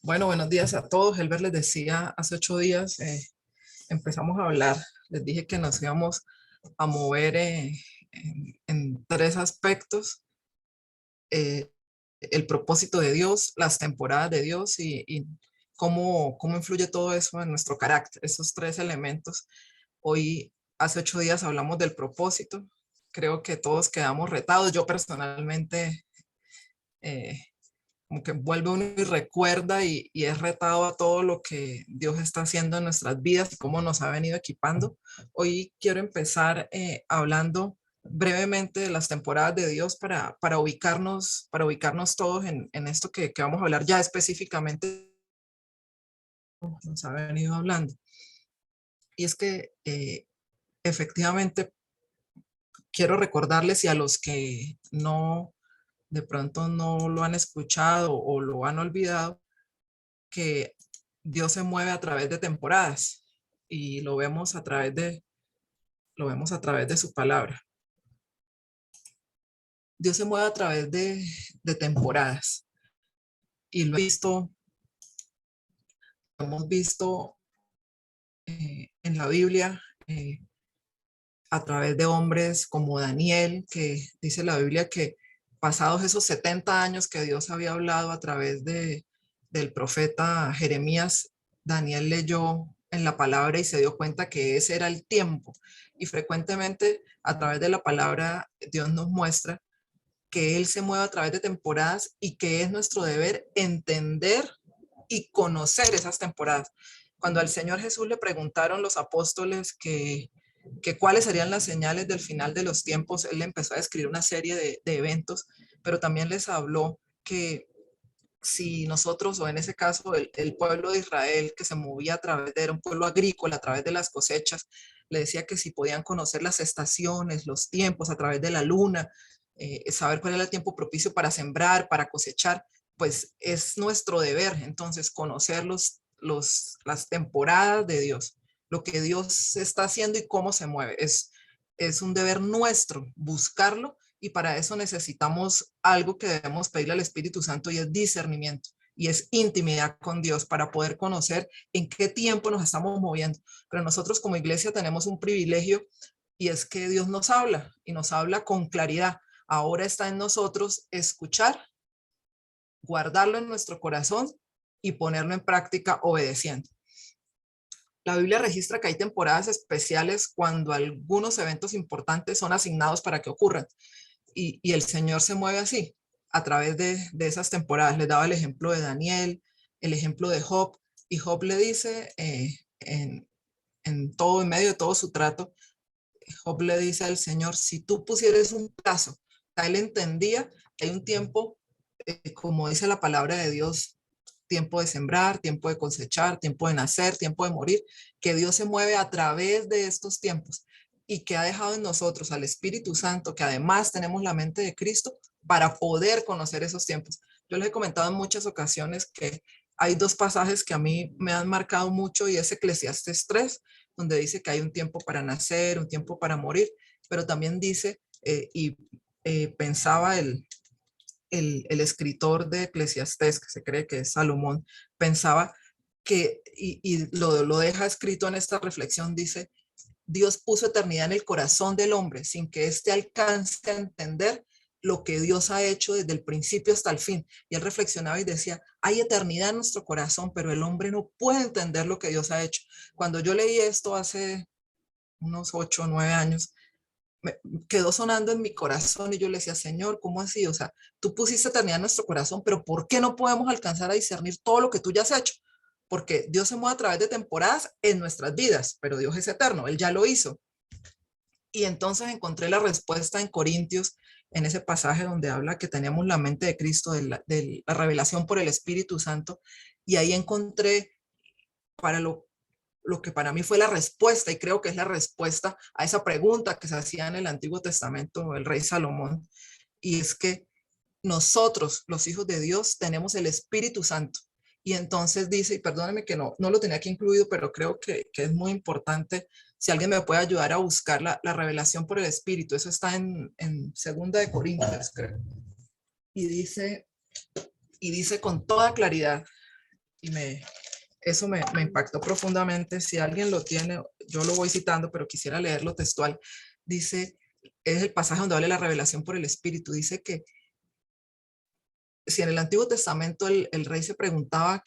Bueno, buenos días a todos. Elber les decía, hace 8 días empezamos a hablar. Les dije que nos íbamos a mover en tres aspectos. eh, el propósito de Dios, las temporadas de Dios y cómo influye todo eso en nuestro carácter, esos tres elementos. Hoy, hace 8 días hablamos del propósito. Creo que todos quedamos retados. Yo personalmente eh, como que vuelve uno y recuerda y es retado a todo lo que Dios está haciendo en nuestras vidas y cómo nos ha venido equipando. Hoy quiero empezar hablando brevemente de las temporadas de Dios para ubicarnos todos en esto que vamos a hablar ya específicamente, nos ha venido hablando. Y es que efectivamente quiero recordarles y a los que no, de pronto no lo han escuchado o lo han olvidado, que Dios se mueve a través de temporadas y lo vemos a través de su palabra. Dios se mueve a través de temporadas y lo hemos visto en la Biblia a través de hombres como Daniel, que dice la Biblia que pasados esos 70 años que Dios había hablado a través del profeta Jeremías, Daniel leyó en la palabra y se dio cuenta que ese era el tiempo. Y frecuentemente a través de la palabra Dios nos muestra que Él se mueve a través de temporadas y que es nuestro deber entender y conocer esas temporadas. Cuando al Señor Jesús le preguntaron los apóstoles que cuáles serían las señales del final de los tiempos, Él empezó a describir una serie de eventos, pero también les habló que si nosotros, o en ese caso el pueblo de Israel que se movía a través era un pueblo agrícola, a través de las cosechas, le decía que si podían conocer las estaciones, los tiempos a través de la luna, saber cuál era el tiempo propicio para sembrar, para cosechar, pues es nuestro deber entonces conocer las temporadas de Dios, lo que Dios está haciendo y cómo se mueve. Es un deber nuestro buscarlo y para eso necesitamos algo que debemos pedirle al Espíritu Santo y es discernimiento y es intimidad con Dios para poder conocer en qué tiempo nos estamos moviendo. Pero nosotros como iglesia tenemos un privilegio y es que Dios nos habla y nos habla con claridad. Ahora está en nosotros escuchar, guardarlo en nuestro corazón y ponerlo en práctica obedeciendo. La Biblia registra que hay temporadas especiales cuando algunos eventos importantes son asignados para que ocurran. Y el Señor se mueve así, a través de esas temporadas. Les daba el ejemplo de Daniel, el ejemplo de Job, y Job le dice en todo, en medio de todo su trato, Job le dice al Señor, si tú pusieras un plazo, él entendía que hay un tiempo, como dice la palabra de Dios, tiempo de sembrar, tiempo de cosechar, tiempo de nacer, tiempo de morir, que Dios se mueve a través de estos tiempos y que ha dejado en nosotros al Espíritu Santo, que además tenemos la mente de Cristo para poder conocer esos tiempos. Yo les he comentado en muchas ocasiones que hay dos pasajes que a mí me han marcado mucho y es Eclesiastes 3, donde dice que hay un tiempo para nacer, un tiempo para morir, pero también dice, pensaba el escritor de Eclesiastés, que se cree que es Salomón, pensaba que, y lo deja escrito en esta reflexión, dice, Dios puso eternidad en el corazón del hombre sin que éste alcance a entender lo que Dios ha hecho desde el principio hasta el fin. Y él reflexionaba y decía, hay eternidad en nuestro corazón, pero el hombre no puede entender lo que Dios ha hecho. Cuando yo leí esto hace unos 8 o 9 años, me quedó sonando en mi corazón y yo le decía, Señor, ¿cómo así? O sea, tú pusiste eternidad en nuestro corazón, pero ¿por qué no podemos alcanzar a discernir todo lo que tú ya has hecho? Porque Dios se mueve a través de temporadas en nuestras vidas, pero Dios es eterno, Él ya lo hizo. Y entonces encontré la respuesta en Corintios, en ese pasaje donde habla que tenemos la mente de Cristo, de la revelación por el Espíritu Santo, y ahí encontré para lo que para mí fue la respuesta, y creo que es la respuesta a esa pregunta que se hacía en el Antiguo Testamento el rey Salomón, y es que nosotros, los hijos de Dios, tenemos el Espíritu Santo. Y entonces dice, y perdónenme que no lo tenía aquí incluido, pero creo que es muy importante, si alguien me puede ayudar a buscar la revelación por el Espíritu, eso está en 2 Corintios, creo. Y dice con toda claridad, y eso me impactó profundamente. Si alguien lo tiene, yo lo voy citando, pero quisiera leerlo textual. Dice, es el pasaje donde habla de la revelación por el Espíritu. Dice que si en el Antiguo Testamento el rey se preguntaba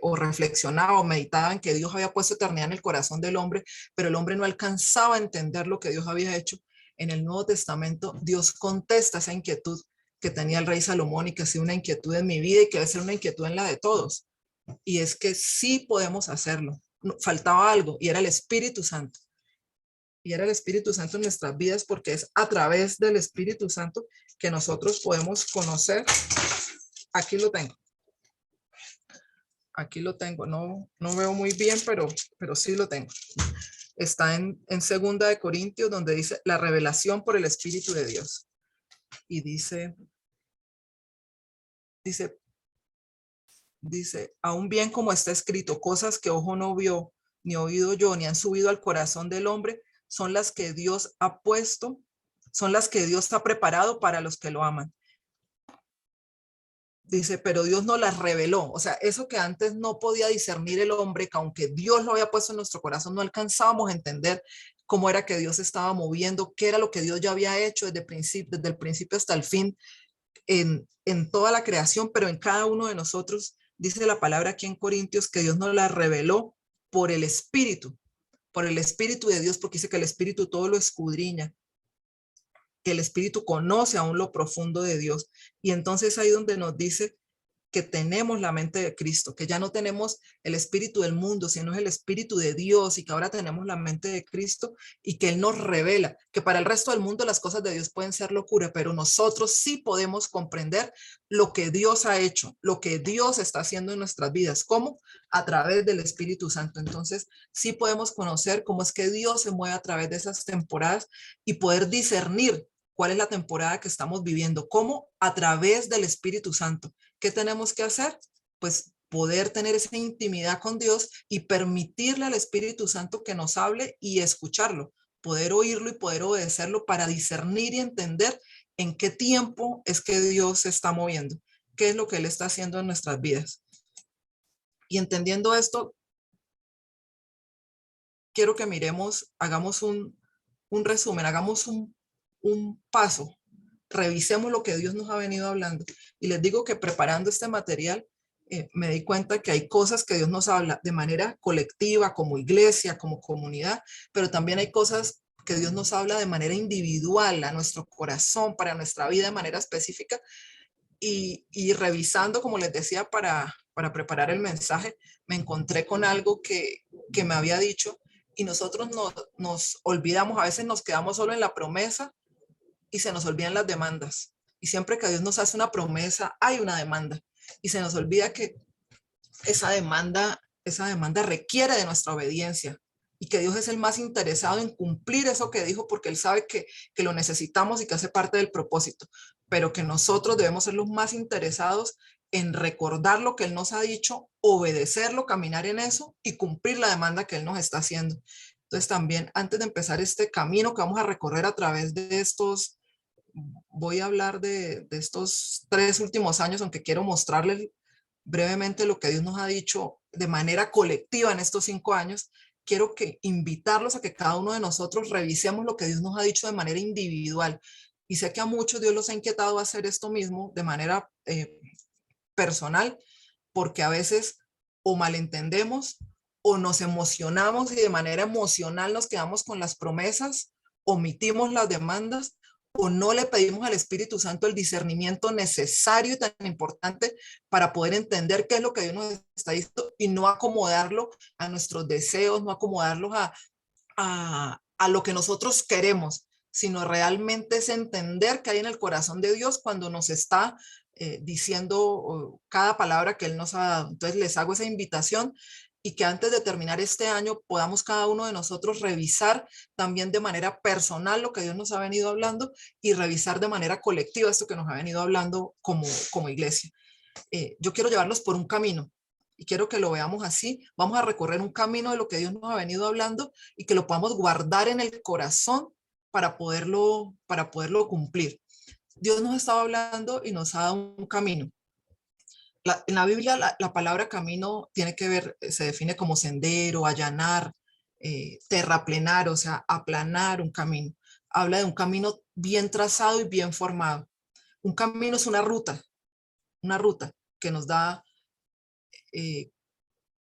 o reflexionaba o meditaba en que Dios había puesto eternidad en el corazón del hombre, pero el hombre no alcanzaba a entender lo que Dios había hecho, en el Nuevo Testamento Dios contesta esa inquietud que tenía el rey Salomón y que ha sido una inquietud en mi vida y que debe ser una inquietud en la de todos. Y es que sí podemos hacerlo. Faltaba algo y era el Espíritu Santo. Y era el Espíritu Santo en nuestras vidas, porque es a través del Espíritu Santo que nosotros podemos conocer. Aquí lo tengo. Aquí lo tengo. No veo muy bien, pero sí lo tengo. Está en 2 Corintios, donde dice la revelación por el Espíritu de Dios. Y dice, aún bien como está escrito, cosas que ojo no vio, ni oído yo, ni han subido al corazón del hombre, son las que Dios ha puesto, son las que Dios ha preparado para los que lo aman. Dice, pero Dios no las reveló. O sea, eso que antes no podía discernir el hombre, que aunque Dios lo había puesto en nuestro corazón, no alcanzábamos a entender cómo era que Dios estaba moviendo, qué era lo que Dios ya había hecho desde el principio hasta el fin, en toda la creación, pero en cada uno de nosotros. Dice la palabra aquí en Corintios que Dios nos la reveló por el Espíritu de Dios, porque dice que el Espíritu todo lo escudriña, que el Espíritu conoce aún lo profundo de Dios. Y entonces ahí donde nos dice que tenemos la mente de Cristo, que ya no tenemos el espíritu del mundo, sino es el espíritu de Dios, y que ahora tenemos la mente de Cristo, y que Él nos revela que para el resto del mundo las cosas de Dios pueden ser locura, pero nosotros sí podemos comprender lo que Dios ha hecho, lo que Dios está haciendo en nuestras vidas. ¿Cómo? A través del Espíritu Santo. Entonces sí podemos conocer cómo es que Dios se mueve a través de esas temporadas y poder discernir cuál es la temporada que estamos viviendo. ¿Cómo? A través del Espíritu Santo. ¿Qué tenemos que hacer? Pues poder tener esa intimidad con Dios y permitirle al Espíritu Santo que nos hable y escucharlo, poder oírlo y poder obedecerlo para discernir y entender en qué tiempo es que Dios se está moviendo, qué es lo que Él está haciendo en nuestras vidas. Y entendiendo esto, quiero que miremos, hagamos un resumen, hagamos un paso, revisemos lo que Dios nos ha venido hablando. Y les digo que preparando este material, me di cuenta que hay cosas que Dios nos habla de manera colectiva, como iglesia, como comunidad, pero también hay cosas que Dios nos habla de manera individual, a nuestro corazón, para nuestra vida de manera específica. Y revisando, como les decía, para preparar el mensaje, me encontré con algo que me había dicho, y nosotros nos olvidamos, a veces nos quedamos solo en la promesa y se nos olvidan las demandas. Y siempre que Dios nos hace una promesa, hay una demanda. Y se nos olvida que esa demanda requiere de nuestra obediencia y que Dios es el más interesado en cumplir eso que dijo, porque Él sabe que lo necesitamos y que hace parte del propósito, pero que nosotros debemos ser los más interesados en recordar lo que Él nos ha dicho, obedecerlo, caminar en eso y cumplir la demanda que Él nos está haciendo. Entonces también, antes de empezar este camino que vamos a recorrer a través de estos, voy a hablar de estos 3 últimos años, aunque quiero mostrarles brevemente lo que Dios nos ha dicho de manera colectiva en estos 5 años. Quiero invitarlos a que cada uno de nosotros revisemos lo que Dios nos ha dicho de manera individual. Y sé que a muchos Dios los ha inquietado a hacer esto mismo de manera personal, porque a veces o malentendemos o nos emocionamos y de manera emocional nos quedamos con las promesas, omitimos las demandas o no le pedimos al Espíritu Santo el discernimiento necesario y tan importante para poder entender qué es lo que Dios nos está diciendo y no acomodarlo a nuestros deseos, no acomodarlos a lo que nosotros queremos, sino realmente es entender qué hay en el corazón de Dios cuando nos está diciendo cada palabra que Él nos ha dado. Entonces les hago esa invitación y que antes de terminar este año podamos cada uno de nosotros revisar también de manera personal lo que Dios nos ha venido hablando y revisar de manera colectiva esto que nos ha venido hablando como iglesia. Yo quiero llevarlos por un camino y quiero que lo veamos así. Vamos a recorrer un camino de lo que Dios nos ha venido hablando y que lo podamos guardar en el corazón para poderlo cumplir. Dios nos estaba hablando y nos ha dado un camino. En la Biblia la palabra camino tiene que ver, se define como sendero, allanar, terraplenar, o sea, aplanar un camino. Habla de un camino bien trazado y bien formado. Un camino es una ruta que eh,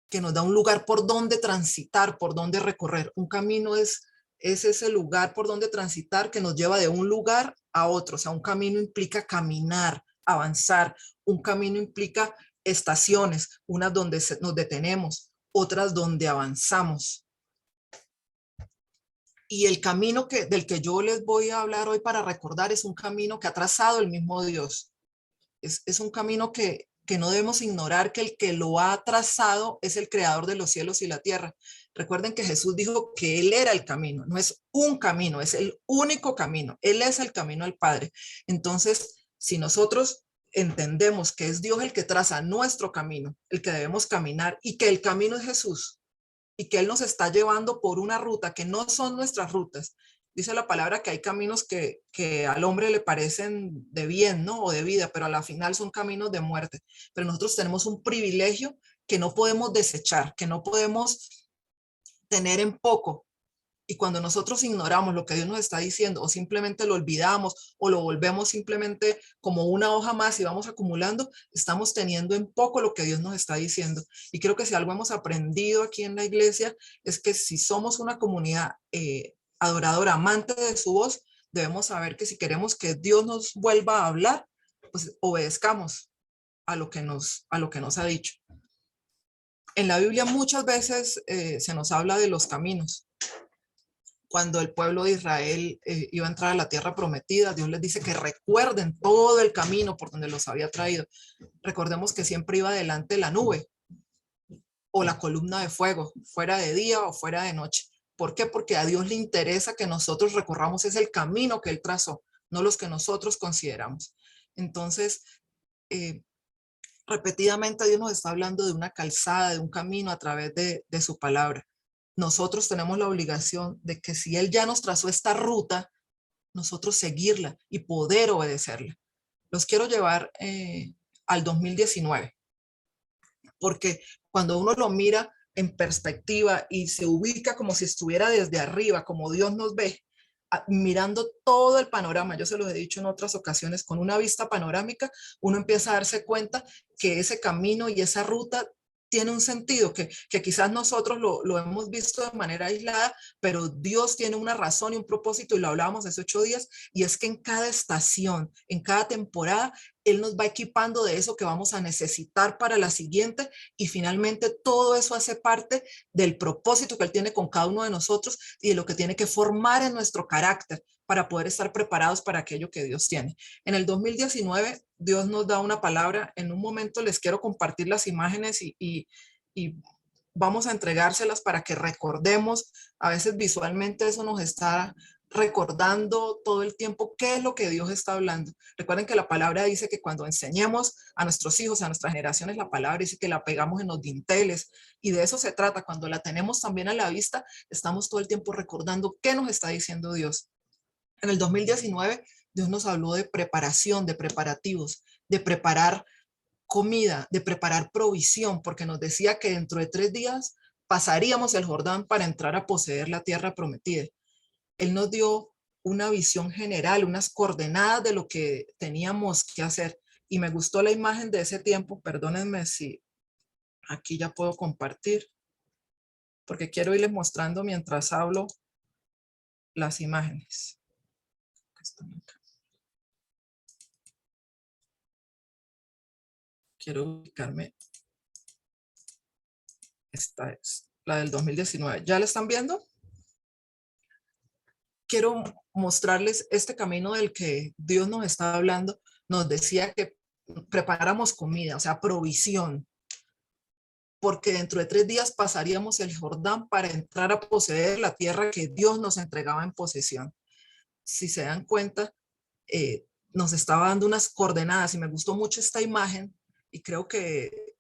que nos da un lugar por donde transitar, por donde recorrer. Un camino es ese lugar por donde transitar que nos lleva de un lugar a otro. O sea, un camino implica caminar, avanzar. Un camino implica estaciones, unas donde nos detenemos, otras donde avanzamos. Y el camino del que yo les voy a hablar hoy para recordar es un camino que ha trazado el mismo Dios. Es un camino que no debemos ignorar, que el que lo ha trazado es el creador de los cielos y la tierra. Recuerden que Jesús dijo que Él era el camino, no es un camino, es el único camino. Él es el camino al Padre. Entonces, si nosotros entendemos que es Dios el que traza nuestro camino, el que debemos caminar y que el camino es Jesús y que Él nos está llevando por una ruta que no son nuestras rutas. Dice la palabra que hay caminos que al hombre le parecen de bien, ¿no? O de vida, pero a la final son caminos de muerte. Pero nosotros tenemos un privilegio que no podemos desechar, que no podemos tener en poco. Y cuando nosotros ignoramos lo que Dios nos está diciendo o simplemente lo olvidamos o lo volvemos simplemente como una hoja más y vamos acumulando, estamos teniendo en poco lo que Dios nos está diciendo. Y creo que si algo hemos aprendido aquí en la iglesia es que si somos una comunidad adoradora, amante de su voz, debemos saber que si queremos que Dios nos vuelva a hablar, pues obedezcamos a lo que nos ha dicho. En la Biblia muchas veces se nos habla de los caminos. Cuando el pueblo de Israel iba a entrar a la tierra prometida, Dios les dice que recuerden todo el camino por donde los había traído. Recordemos que siempre iba delante la nube o la columna de fuego, fuera de día o fuera de noche. ¿Por qué? Porque a Dios le interesa que nosotros recorramos es el camino que Él trazó, no los que nosotros consideramos. Entonces, repetidamente Dios nos está hablando de una calzada, de un camino a través de su palabra. Nosotros tenemos la obligación de que si Él ya nos trazó esta ruta, nosotros seguirla y poder obedecerla. Los quiero llevar al 2019, porque cuando uno lo mira en perspectiva y se ubica como si estuviera desde arriba, como Dios nos ve, mirando todo el panorama, yo se los he dicho en otras ocasiones, con una vista panorámica, uno empieza a darse cuenta que ese camino y esa ruta tiene un sentido, que quizás nosotros lo hemos visto de manera aislada, pero Dios tiene una razón y un propósito, y lo hablábamos hace 8 días, y es que en cada estación, en cada temporada, Él nos va equipando de eso que vamos a necesitar para la siguiente, y finalmente todo eso hace parte del propósito que Él tiene con cada uno de nosotros y de lo que tiene que formar en nuestro carácter para poder estar preparados para aquello que Dios tiene. En el 2019, Dios nos da una palabra. En un momento les quiero compartir las imágenes y vamos a entregárselas para que recordemos. A veces visualmente eso nos está recordando todo el tiempo qué es lo que Dios está hablando. Recuerden que la palabra dice que cuando enseñemos a nuestros hijos, a nuestras generaciones, la palabra dice que la pegamos en los dinteles, y de eso se trata. Cuando la tenemos también a la vista, estamos todo el tiempo recordando qué nos está diciendo Dios. En el 2019, Dios nos habló de preparación, de preparativos, de preparar comida, de preparar provisión, porque nos decía que dentro de 3 días pasaríamos el Jordán para entrar a poseer la tierra prometida. Él nos dio una visión general, unas coordenadas de lo que teníamos que hacer. Y me gustó la imagen de ese tiempo. Perdónenme si aquí ya puedo compartir, porque quiero irles mostrando mientras hablo las imágenes. Quiero ubicarme. Esta es la del 2019. ¿Ya la están viendo? Quiero mostrarles este camino del que Dios nos está hablando. Nos decía que preparáramos comida, o sea, provisión, porque dentro de 3 días pasaríamos el Jordán para entrar a poseer la tierra que Dios nos entregaba en posesión. Si se dan cuenta, nos estaba dando unas coordenadas, y me gustó mucho esta imagen, y creo que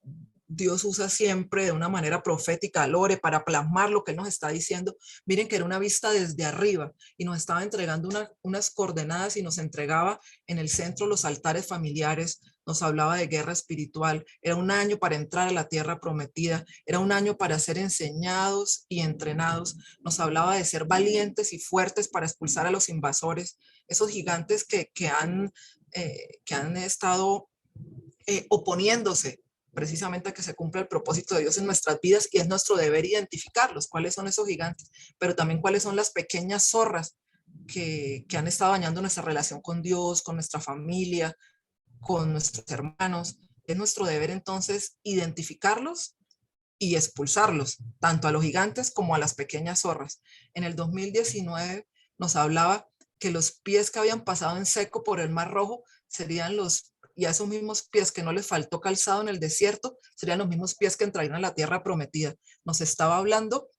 Dios usa siempre de una manera profética al Lore para plasmar lo que Él nos está diciendo. Miren que era una vista desde arriba y nos estaba entregando unas coordenadas, y nos entregaba en el centro los altares familiares, nos hablaba de guerra espiritual, era un año para entrar a la tierra prometida, era un año para ser enseñados y entrenados, nos hablaba de ser valientes y fuertes para expulsar a los invasores, esos gigantes que han estado oponiéndose precisamente a que se cumpla el propósito de Dios en nuestras vidas, y es nuestro deber identificarlos, cuáles son esos gigantes, pero también cuáles son las pequeñas zorras que han estado dañando nuestra relación con Dios, con nuestra familia, con nuestros hermanos. Es nuestro deber entonces identificarlos y expulsarlos, tanto a los gigantes como a las pequeñas zorras. En el 2019 nos hablaba que los pies que habían pasado en seco por el Mar Rojo serían y a esos mismos pies que no les faltó calzado en el desierto, serían los mismos pies que entrarían a la tierra prometida. Nos estaba hablando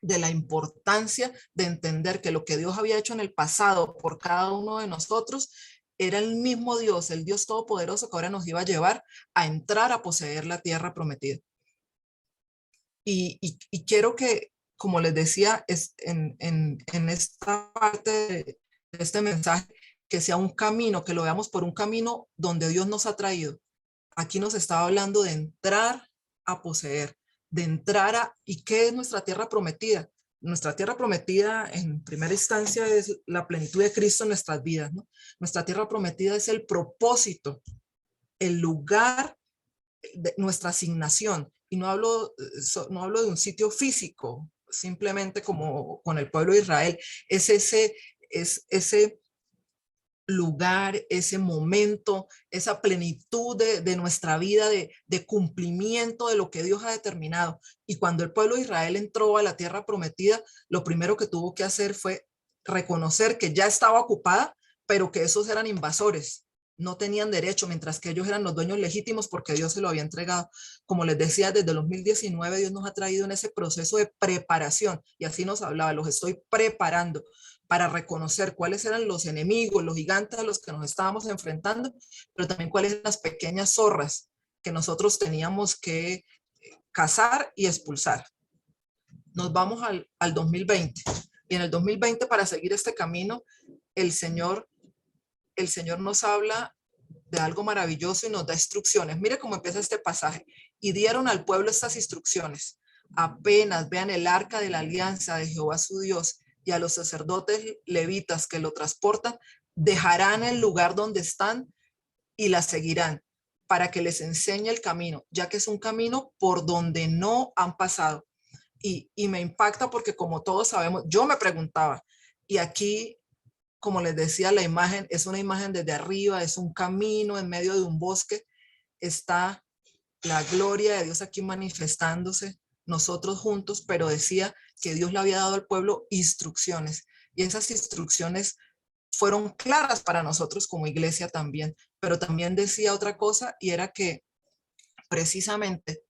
de la importancia de entender que lo que Dios había hecho en el pasado por cada uno de nosotros era el mismo Dios, el Dios todopoderoso, que ahora nos iba a llevar a entrar a poseer la tierra prometida. Y quiero que, como les decía, en esta parte de este mensaje, que sea un camino, que lo veamos por un camino donde Dios nos ha traído. Aquí nos estaba hablando de entrar a poseer, de entrar ¿y qué es nuestra tierra prometida? Nuestra tierra prometida en primera instancia es la plenitud de Cristo en nuestras vidas, ¿no? Nuestra tierra prometida es el propósito, el lugar de nuestra asignación. Y no hablo de un sitio físico, simplemente como con el pueblo de Israel, es ese lugar, ese momento, esa plenitud de nuestra vida, de cumplimiento de lo que Dios ha determinado. Y cuando el pueblo de Israel entró a la tierra prometida, lo primero que tuvo que hacer fue reconocer que ya estaba ocupada, pero que esos eran invasores, no tenían derecho, mientras que ellos eran los dueños legítimos porque Dios se lo había entregado. Como les decía, desde el 2019 Dios nos ha traído en ese proceso de preparación, y así nos hablaba: los estoy preparando para reconocer cuáles eran los enemigos, los gigantes a los que nos estábamos enfrentando, pero también cuáles eran las pequeñas zorras que nosotros teníamos que cazar y expulsar. Nos vamos al 2020, y en el 2020, para seguir este camino, el Señor nos habla de algo maravilloso y nos da instrucciones. Mire cómo empieza este pasaje: y dieron al pueblo estas instrucciones: apenas vean el arca de la alianza de Jehová su Dios y a los sacerdotes levitas que lo transportan, dejarán el lugar donde están y la seguirán, para que les enseñe el camino, ya que es un camino por donde no han pasado. Y me impacta porque, como todos sabemos, yo me preguntaba, y aquí, como les decía, la imagen es una imagen desde arriba, es un camino en medio de un bosque, está la gloria de Dios aquí manifestándose, nosotros juntos, pero decía que Dios le había dado al pueblo instrucciones, y esas instrucciones fueron claras para nosotros como iglesia también, pero también decía otra cosa, y era que precisamente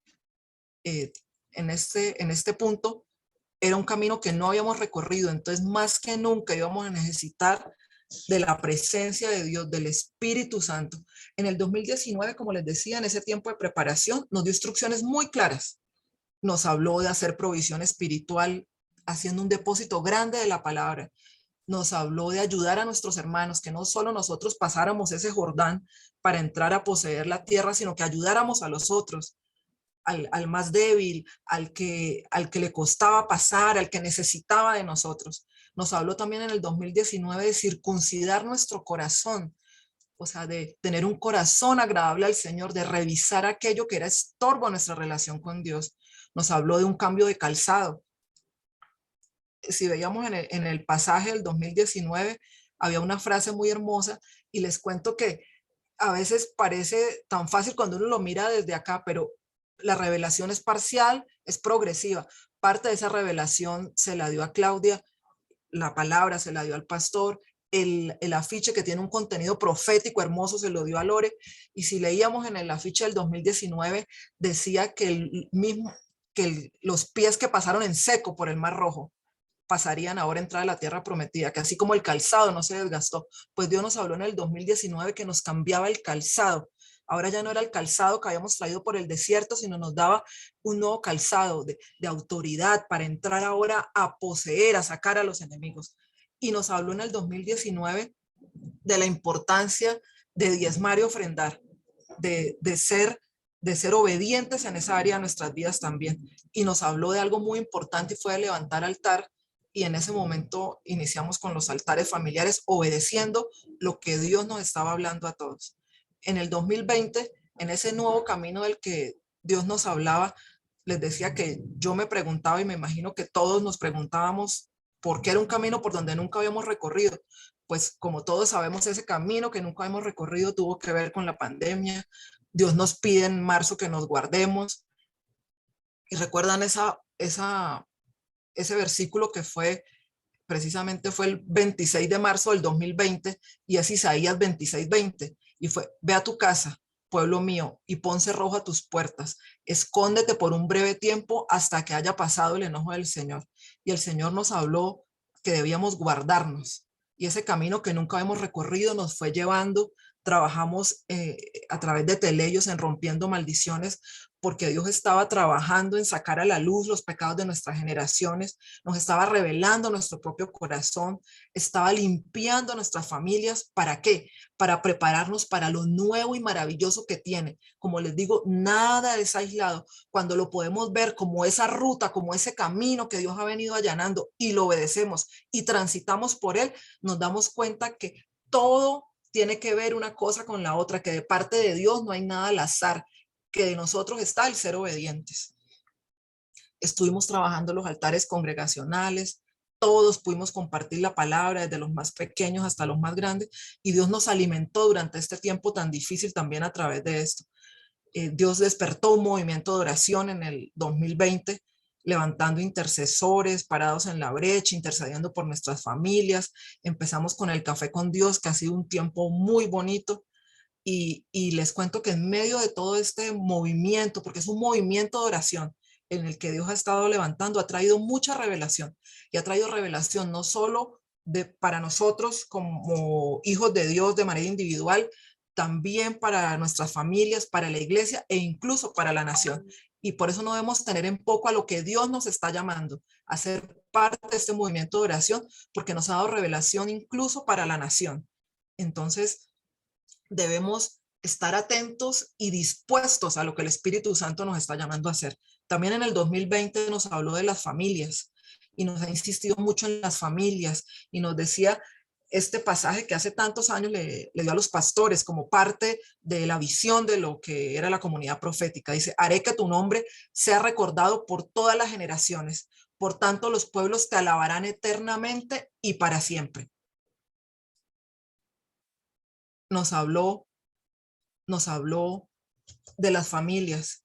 en este punto era un camino que no habíamos recorrido, entonces más que nunca íbamos a necesitar de la presencia de Dios, del Espíritu Santo. En el 2019, como les decía, en ese tiempo de preparación, nos dio instrucciones muy claras. Nos habló de hacer provisión espiritual, haciendo un depósito grande de la palabra. Nos habló de ayudar a nuestros hermanos, que no solo nosotros pasáramos ese Jordán para entrar a poseer la tierra, sino que ayudáramos a los otros, al más débil, al que le costaba pasar, al que necesitaba de nosotros. Nos habló también en el 2019 de circuncidar nuestro corazón, o sea, de tener un corazón agradable al Señor, de revisar aquello que era estorbo a nuestra relación con Dios. Nos habló de un cambio de calzado. Si veíamos en el pasaje del 2019, había una frase muy hermosa, y les cuento que a veces parece tan fácil cuando uno lo mira desde acá, pero la revelación es parcial, es progresiva. Parte de esa revelación se la dio a Claudia, la palabra se la dio al pastor, el afiche que tiene un contenido profético hermoso se lo dio a Lore, y si leíamos en el afiche del 2019, decía que los pies que pasaron en seco por el Mar Rojo pasarían ahora a entrar a la tierra prometida, que así como el calzado no se desgastó, pues Dios nos habló en el 2019 que nos cambiaba el calzado. Ahora ya no era el calzado que habíamos traído por el desierto, sino nos daba un nuevo calzado de autoridad para entrar ahora a poseer, a sacar a los enemigos. Y nos habló en el 2019 de la importancia de diezmar y ofrendar. de ser obedientes en esa área de nuestras vidas también. Y nos habló de algo muy importante y fue de levantar altar. Y en ese momento iniciamos con los altares familiares, obedeciendo lo que Dios nos estaba hablando a todos. En el 2020, en ese nuevo camino del que Dios nos hablaba, les decía que yo me preguntaba y me imagino que todos nos preguntábamos por qué era un camino por donde nunca habíamos recorrido. Pues como todos sabemos, ese camino que nunca hemos recorrido tuvo que ver con la pandemia. Dios nos pide en marzo que nos guardemos. Y recuerdan ese versículo que precisamente fue el 26 de marzo del 2020 y es Isaías 26:20. Y fue, ve a tu casa, pueblo mío, y pon cerrojo a tus puertas. Escóndete por un breve tiempo hasta que haya pasado el enojo del Señor. Y el Señor nos habló que debíamos guardarnos. Y ese camino que nunca hemos recorrido nos fue llevando. Trabajamos a través de Telellos en rompiendo maldiciones, porque Dios estaba trabajando en sacar a la luz los pecados de nuestras generaciones, nos estaba revelando nuestro propio corazón, estaba limpiando nuestras familias. ¿Para qué? Para prepararnos para lo nuevo y maravilloso que tiene. Como les digo, nada es aislado. Cuando lo podemos ver como esa ruta, como ese camino que Dios ha venido allanando y lo obedecemos y transitamos por él, nos damos cuenta que todo tiene que ver una cosa con la otra, que de parte de Dios no hay nada al azar, que de nosotros está el ser obedientes. Estuvimos trabajando los altares congregacionales, todos pudimos compartir la palabra, desde los más pequeños hasta los más grandes, y Dios nos alimentó durante este tiempo tan difícil también a través de esto. Dios despertó un movimiento de oración en el 2020, levantando intercesores, parados en la brecha, intercediendo por nuestras familias. Empezamos con el Café con Dios, que ha sido un tiempo muy bonito. Y les cuento que en medio de todo este movimiento, porque es un movimiento de oración en el que Dios ha estado levantando, ha traído mucha revelación. Y ha traído revelación no solo para nosotros como hijos de Dios de manera individual, también para nuestras familias, para la iglesia e incluso para la nación. Y por eso no debemos tener en poco a lo que Dios nos está llamando a ser parte de este movimiento de oración, porque nos ha dado revelación incluso para la nación. Entonces, debemos estar atentos y dispuestos a lo que el Espíritu Santo nos está llamando a hacer. También en el 2020 nos habló de las familias y nos ha insistido mucho en las familias y nos decía este pasaje que hace tantos años le dio a los pastores como parte de la visión de lo que era la comunidad profética. Dice, haré que tu nombre sea recordado por todas las generaciones. Por tanto, los pueblos te alabarán eternamente y para siempre. Nos habló de las familias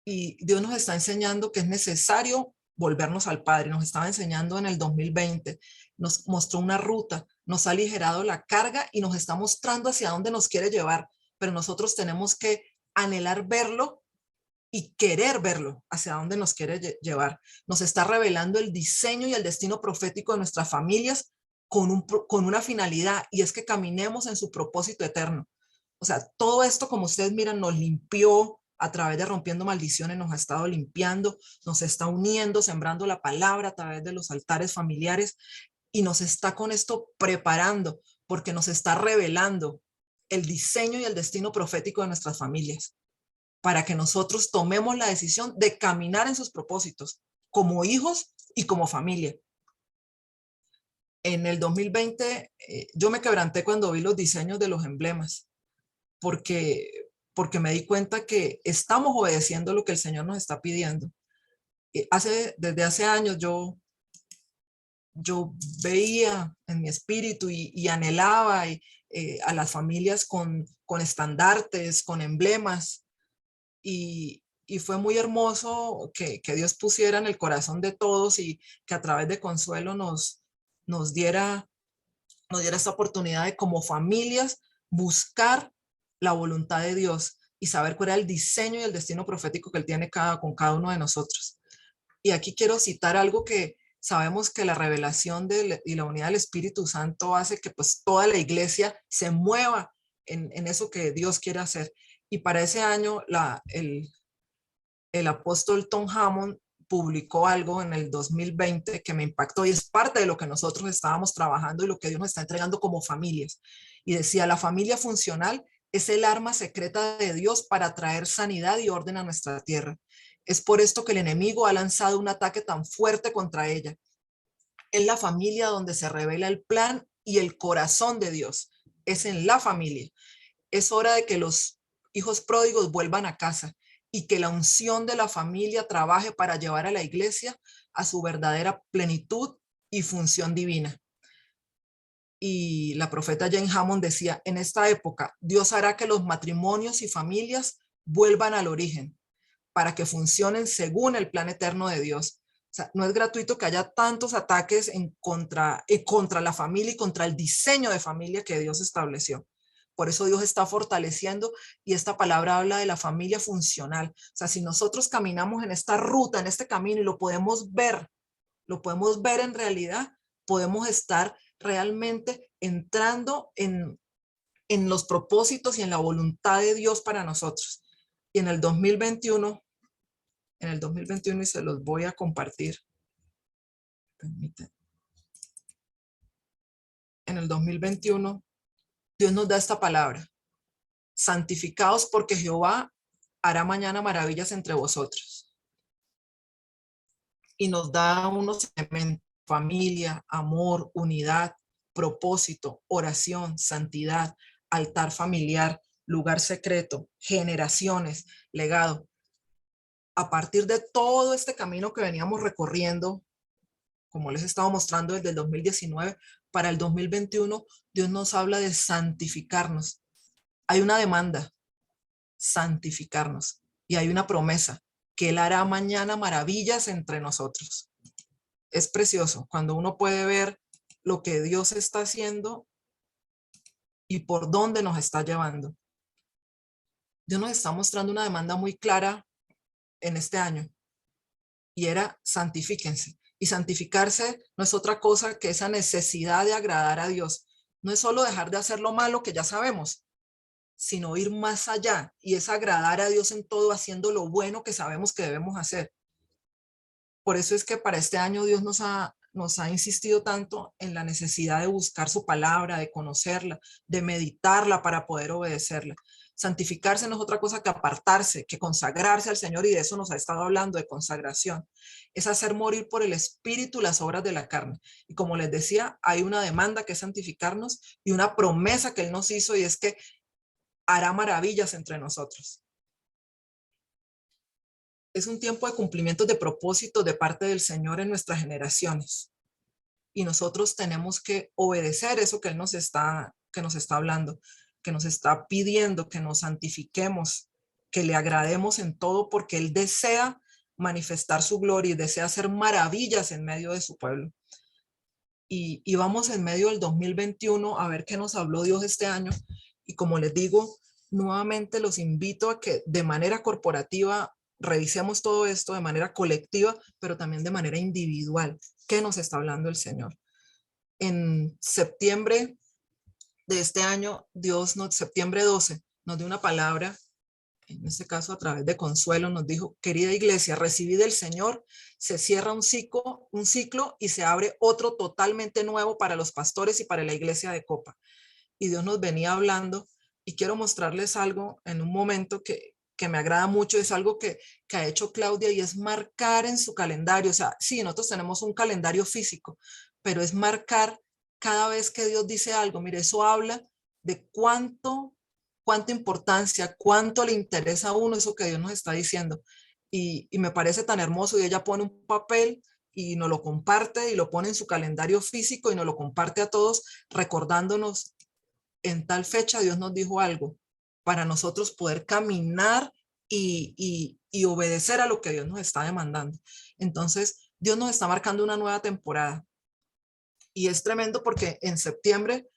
y Dios nos está enseñando que es necesario volvernos al Padre. Nos estaba enseñando en el 2020, nos mostró una ruta, nos ha aligerado la carga y nos está mostrando hacia dónde nos quiere llevar, pero nosotros tenemos que anhelar verlo y querer verlo hacia dónde nos quiere llevar. Nos está revelando el diseño y el destino profético de nuestras familias con una finalidad, y es que caminemos en su propósito eterno. O sea, todo esto, como ustedes miran, nos limpió a través de Rompiendo Maldiciones, nos ha estado limpiando, nos está uniendo, sembrando la palabra a través de los altares familiares, y nos está con esto preparando, porque nos está revelando el diseño y el destino profético de nuestras familias, para que nosotros tomemos la decisión de caminar en sus propósitos, como hijos y como familia. En el 2020, yo me quebranté cuando vi los diseños de los emblemas, porque me di cuenta que estamos obedeciendo lo que el Señor nos está pidiendo. Desde hace años yo veía en mi espíritu y anhelaba a las familias con estandartes, con emblemas, y fue muy hermoso que Dios pusiera en el corazón de todos y que a través de Consuelo nos diera esta oportunidad de como familias buscar la voluntad de Dios y saber cuál era el diseño y el destino profético que Él tiene con cada uno de nosotros. Y aquí quiero citar algo que sabemos que la revelación y la unidad del Espíritu Santo hace que pues toda la iglesia se mueva en eso que Dios quiere hacer. Y para ese año el apóstol Tom Hammond publicó algo en el 2020 que me impactó y es parte de lo que nosotros estábamos trabajando y lo que Dios nos está entregando como familias. Y decía, la familia funcional Es el arma secreta de Dios para traer sanidad y orden a nuestra tierra. Es por esto que el enemigo ha lanzado un ataque tan fuerte contra ella. Es la familia donde se revela el plan y el corazón de Dios. Es en la familia. Es hora de que los hijos pródigos vuelvan a casa y que la unción de la familia trabaje para llevar a la iglesia a su verdadera plenitud y función divina. Y la profeta Jane Hammond decía, en esta época Dios hará que los matrimonios y familias vuelvan al origen para que funcionen según el plan eterno de Dios. O sea, no es gratuito que haya tantos ataques contra la familia y contra el diseño de familia que Dios estableció. Por eso Dios está fortaleciendo, y esta palabra habla de la familia funcional. O sea, si nosotros caminamos en esta ruta, en este camino, y lo podemos ver en realidad, podemos estar realmente entrando en los propósitos y en la voluntad de Dios para nosotros. Y en el 2021, y se los voy a compartir. Permítanme. En el 2021, Dios nos da esta palabra: santificaos porque Jehová hará mañana maravillas entre vosotros. Y nos da unos elementos: familia, amor, unidad, propósito, oración, santidad, altar familiar, lugar secreto, generaciones, legado. A partir de todo este camino que veníamos recorriendo, como les he estado mostrando desde el 2019, para el 2021, Dios nos habla de santificarnos. Hay una demanda: santificarnos. Y hay una promesa: que Él hará mañana maravillas entre nosotros. Es precioso cuando uno puede ver lo que Dios está haciendo y por dónde nos está llevando. Dios nos está mostrando una demanda muy clara en este año, y era: santifíquense. Y santificarse no es otra cosa que esa necesidad de agradar a Dios. No es solo dejar de hacer lo malo que ya sabemos, sino ir más allá, y es agradar a Dios en todo, haciendo lo bueno que sabemos que debemos hacer. Por eso es que para este año Dios nos ha insistido tanto en la necesidad de buscar su palabra, de conocerla, de meditarla para poder obedecerla. Santificarse no es otra cosa que apartarse, que consagrarse al Señor, y de eso nos ha estado hablando, de consagración. Es hacer morir por el espíritu las obras de la carne. Y como les decía, hay una demanda que es santificarnos, y una promesa que Él nos hizo, y es que hará maravillas entre nosotros. Es un tiempo de cumplimientos de propósitos de parte del Señor en nuestras generaciones. Y nosotros tenemos que obedecer eso que Él nos está hablando, que nos está pidiendo, que nos santifiquemos, que le agrademos en todo, porque Él desea manifestar su gloria y desea hacer maravillas en medio de su pueblo. Y vamos en medio del 2021 a ver qué nos habló Dios este año. Y como les digo, nuevamente los invito a que de manera corporativa revisemos todo esto, de manera colectiva, pero también de manera individual. ¿Qué nos está hablando el Señor? En septiembre de este año, septiembre 12, nos dio una palabra, en este caso a través de Consuelo, nos dijo: querida iglesia, recibid del Señor, se cierra un ciclo y se abre otro totalmente nuevo para los pastores y para la iglesia de Copa. Y Dios nos venía hablando, y quiero mostrarles algo en un momento que me agrada mucho. Es algo que ha hecho Claudia, y es marcar en su calendario. O sea, sí, nosotros tenemos un calendario físico, pero es marcar cada vez que Dios dice algo. Mire, eso habla de cuánta importancia, cuánto le interesa a uno eso que Dios nos está diciendo. Y me parece tan hermoso, y ella pone un papel y nos lo comparte, y lo pone en su calendario físico y nos lo comparte a todos, recordándonos: en tal fecha Dios nos dijo algo, para nosotros poder caminar y obedecer a lo que Dios nos está demandando. Entonces, Dios nos está marcando una nueva temporada, y es tremendo porque en septiembre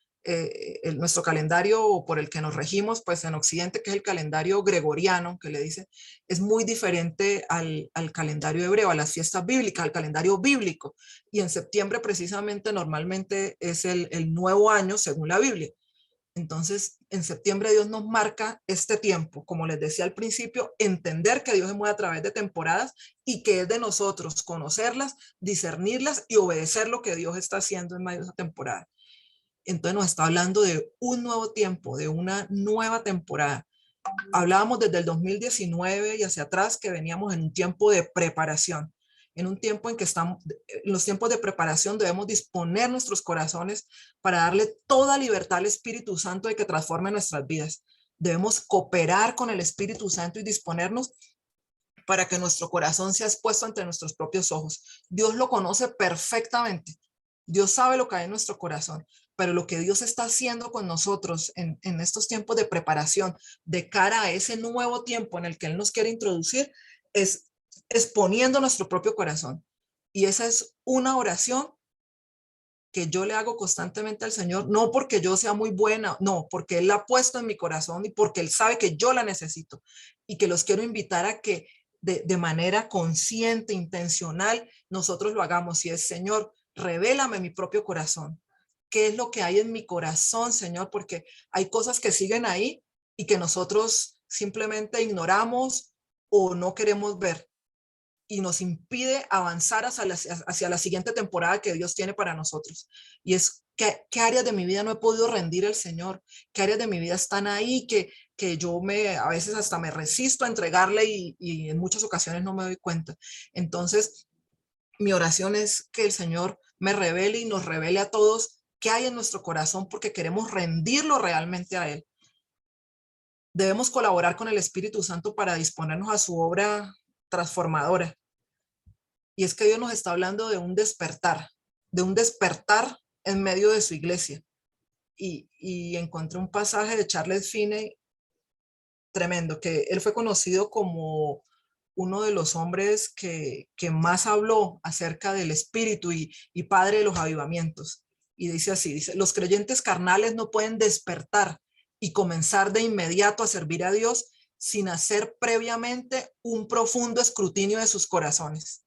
nuestro calendario por el que nos regimos, pues en Occidente, que es el calendario gregoriano, que le dice, es muy diferente al calendario hebreo, a las fiestas bíblicas, al calendario bíblico. Y en septiembre precisamente normalmente es el nuevo año según la Biblia. Entonces, en septiembre Dios nos marca este tiempo, como les decía al principio, entender que Dios se mueve a través de temporadas, y que es de nosotros conocerlas, discernirlas y obedecer lo que Dios está haciendo en medio de esa temporada. Entonces nos está hablando de un nuevo tiempo, de una nueva temporada. Hablábamos desde el 2019 y hacia atrás que veníamos en un tiempo de preparación, en un tiempo en que estamos, en los tiempos de preparación debemos disponer nuestros corazones para darle toda libertad al Espíritu Santo de que transforme nuestras vidas. Debemos cooperar con el Espíritu Santo y disponernos para que nuestro corazón sea expuesto ante nuestros propios ojos. Dios lo conoce perfectamente. Dios sabe lo que hay en nuestro corazón, pero lo que Dios está haciendo con nosotros en estos tiempos de preparación de cara a ese nuevo tiempo en el que Él nos quiere introducir es exponiendo nuestro propio corazón. Y esa es una oración que yo le hago constantemente al Señor, no porque yo sea muy buena, no, porque Él la ha puesto en mi corazón y porque Él sabe que yo la necesito y que los quiero invitar a que de manera consciente, intencional, nosotros lo hagamos. Y es, Señor, revélame mi propio corazón. ¿Qué es lo que hay en mi corazón, Señor? Porque hay cosas que siguen ahí y que nosotros simplemente ignoramos o no queremos ver y nos impide avanzar hacia la siguiente temporada que Dios tiene para nosotros. Y es qué áreas de mi vida no he podido rendir al Señor, qué áreas de mi vida están ahí que yo a veces hasta me resisto a entregarle y en muchas ocasiones no me doy cuenta. Entonces, mi oración es que el Señor me revele y nos revele a todos qué hay en nuestro corazón porque queremos rendirlo realmente a Él. Debemos colaborar con el Espíritu Santo para disponernos a su obra transformadora. Y es que Dios nos está hablando de un despertar en medio de su iglesia. Y encontré un pasaje de Charles Finney tremendo, que él fue conocido como uno de los hombres que más habló acerca del espíritu y padre de los avivamientos. Y dice así, dice, los creyentes carnales no pueden despertar y comenzar de inmediato a servir a Dios sin hacer previamente un profundo escrutinio de sus corazones.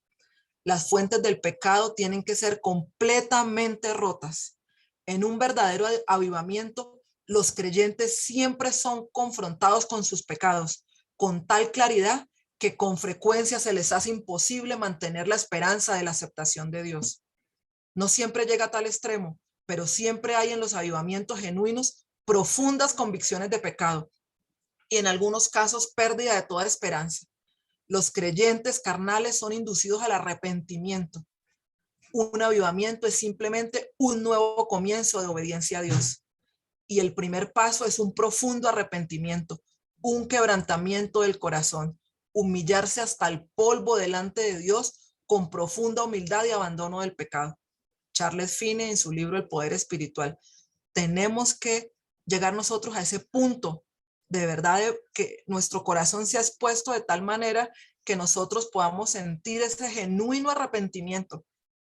Las fuentes del pecado tienen que ser completamente rotas. En un verdadero avivamiento, los creyentes siempre son confrontados con sus pecados, con tal claridad que con frecuencia se les hace imposible mantener la esperanza de la aceptación de Dios. No siempre llega a tal extremo, pero siempre hay en los avivamientos genuinos profundas convicciones de pecado y en algunos casos pérdida de toda esperanza. Los creyentes carnales son inducidos al arrepentimiento. Un avivamiento es simplemente un nuevo comienzo de obediencia a Dios. Y el primer paso es un profundo arrepentimiento, un quebrantamiento del corazón, humillarse hasta el polvo delante de Dios con profunda humildad y abandono del pecado. Charles Finney en su libro El Poder Espiritual. Tenemos que llegar nosotros a ese punto de verdad de que nuestro corazón sea expuesto de tal manera que nosotros podamos sentir ese genuino arrepentimiento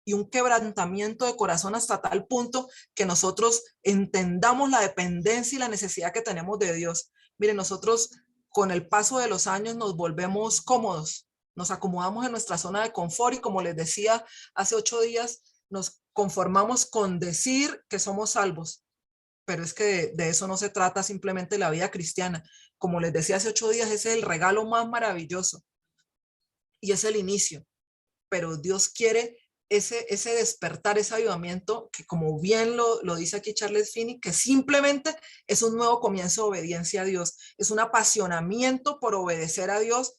y un quebrantamiento de corazón hasta tal punto que nosotros entendamos la dependencia y la necesidad que tenemos de Dios. Miren, nosotros con el paso de los años nos volvemos cómodos, nos acomodamos en nuestra zona de confort y como les decía hace 8 días, nos conformamos con decir que somos salvos, pero es que de eso no se trata simplemente la vida cristiana. Como les decía hace 8 días, ese es el regalo más maravilloso y es el inicio, pero Dios quiere ese despertar, ese avivamiento, que como bien lo dice aquí Charles Finney, que simplemente es un nuevo comienzo de obediencia a Dios, es un apasionamiento por obedecer a Dios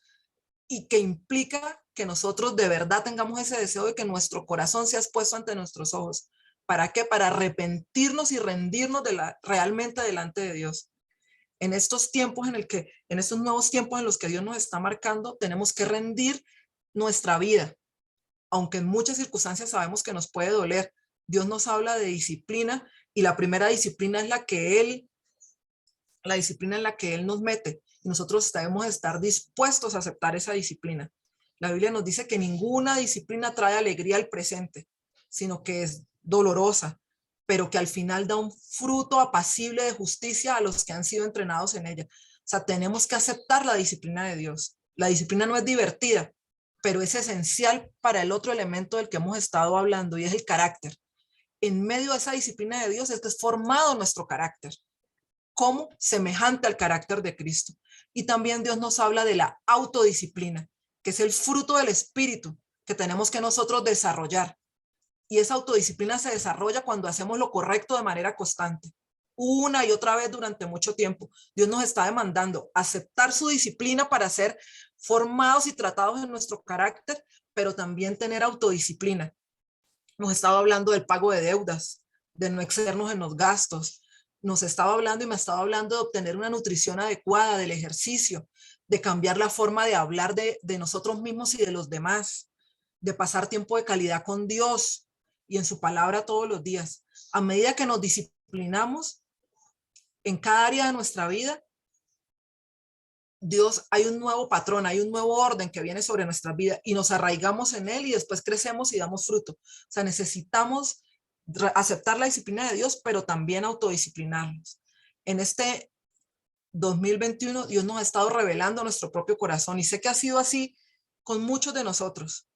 y que implica que nosotros de verdad tengamos ese deseo de que nuestro corazón sea expuesto ante nuestros ojos. ¿Para qué? Para arrepentirnos y rendirnos realmente delante de Dios. En estos tiempos en estos nuevos tiempos en los que Dios nos está marcando, tenemos que rendir nuestra vida, aunque en muchas circunstancias sabemos que nos puede doler. Dios nos habla de disciplina y la primera disciplina es la disciplina en la que Él nos mete. Y nosotros debemos estar dispuestos a aceptar esa disciplina. La Biblia nos dice que ninguna disciplina trae alegría al presente, sino que es dolorosa, pero que al final da un fruto apacible de justicia a los que han sido entrenados en ella. O sea, tenemos que aceptar la disciplina de Dios. La disciplina no es divertida, pero es esencial para el otro elemento del que hemos estado hablando y es el carácter. En medio de esa disciplina de Dios es que es formado nuestro carácter como semejante al carácter de Cristo. Y también Dios nos habla de la autodisciplina, que es el fruto del Espíritu que tenemos que nosotros desarrollar. Y esa autodisciplina se desarrolla cuando hacemos lo correcto de manera constante, una y otra vez durante mucho tiempo. Dios nos está demandando aceptar su disciplina para ser formados y tratados en nuestro carácter, pero también tener autodisciplina. Nos estaba hablando del pago de deudas, de no excedernos en los gastos. Nos estaba hablando y me estaba hablando de obtener una nutrición adecuada, del ejercicio, de cambiar la forma de hablar de nosotros mismos y de los demás, de pasar tiempo de calidad con Dios y en su palabra todos los días. A medida que nos disciplinamos en cada área de nuestra vida, Dios, hay un nuevo patrón, hay un nuevo orden que viene sobre nuestra vida y nos arraigamos en él y después crecemos y damos fruto. O sea, necesitamos aceptar la disciplina de Dios, pero también autodisciplinarnos. En este 2021, Dios nos ha estado revelando nuestro propio corazón y sé que ha sido así con muchos de nosotros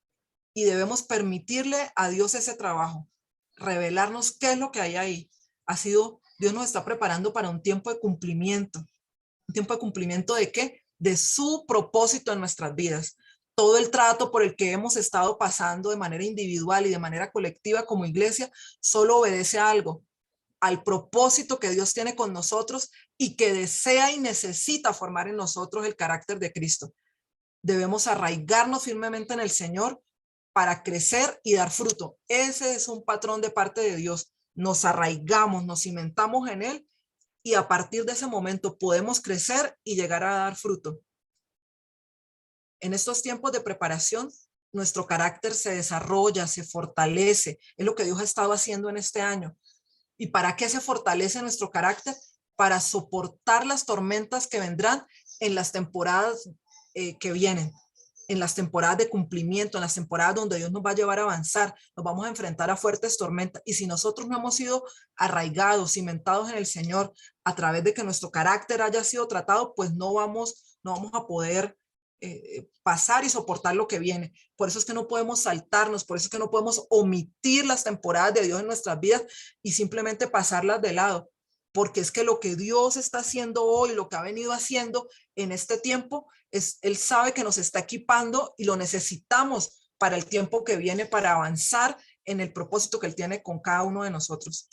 y debemos permitirle a Dios ese trabajo, revelarnos qué es lo que hay ahí. Dios nos está preparando para un tiempo de cumplimiento. ¿Un tiempo de cumplimiento de qué? De su propósito en nuestras vidas. Todo el trato por el que hemos estado pasando de manera individual y de manera colectiva como iglesia solo obedece a algo, al propósito que Dios tiene con nosotros y que desea y necesita formar en nosotros el carácter de Cristo. Debemos arraigarnos firmemente en el Señor para crecer y dar fruto. Ese es un patrón de parte de Dios. Nos arraigamos, nos cimentamos en Él y a partir de ese momento podemos crecer y llegar a dar fruto. En estos tiempos de preparación, nuestro carácter se desarrolla, se fortalece. Es lo que Dios ha estado haciendo en este año. ¿Y para qué se fortalece nuestro carácter? Para soportar las tormentas que vendrán en las temporadas que vienen, en las temporadas de cumplimiento, en las temporadas donde Dios nos va a llevar a avanzar, nos vamos a enfrentar a fuertes tormentas. Y si nosotros no hemos sido arraigados, cimentados en el Señor, a través de que nuestro carácter haya sido tratado, pues no vamos a poder pasar y soportar lo que viene. Por eso es que no podemos saltarnos, por eso es que no podemos omitir las temporadas de Dios en nuestras vidas y simplemente pasarlas de lado, porque es que lo que Dios está haciendo hoy, lo que ha venido haciendo en este tiempo, Él sabe que nos está equipando y lo necesitamos para el tiempo que viene, para avanzar en el propósito que Él tiene con cada uno de nosotros.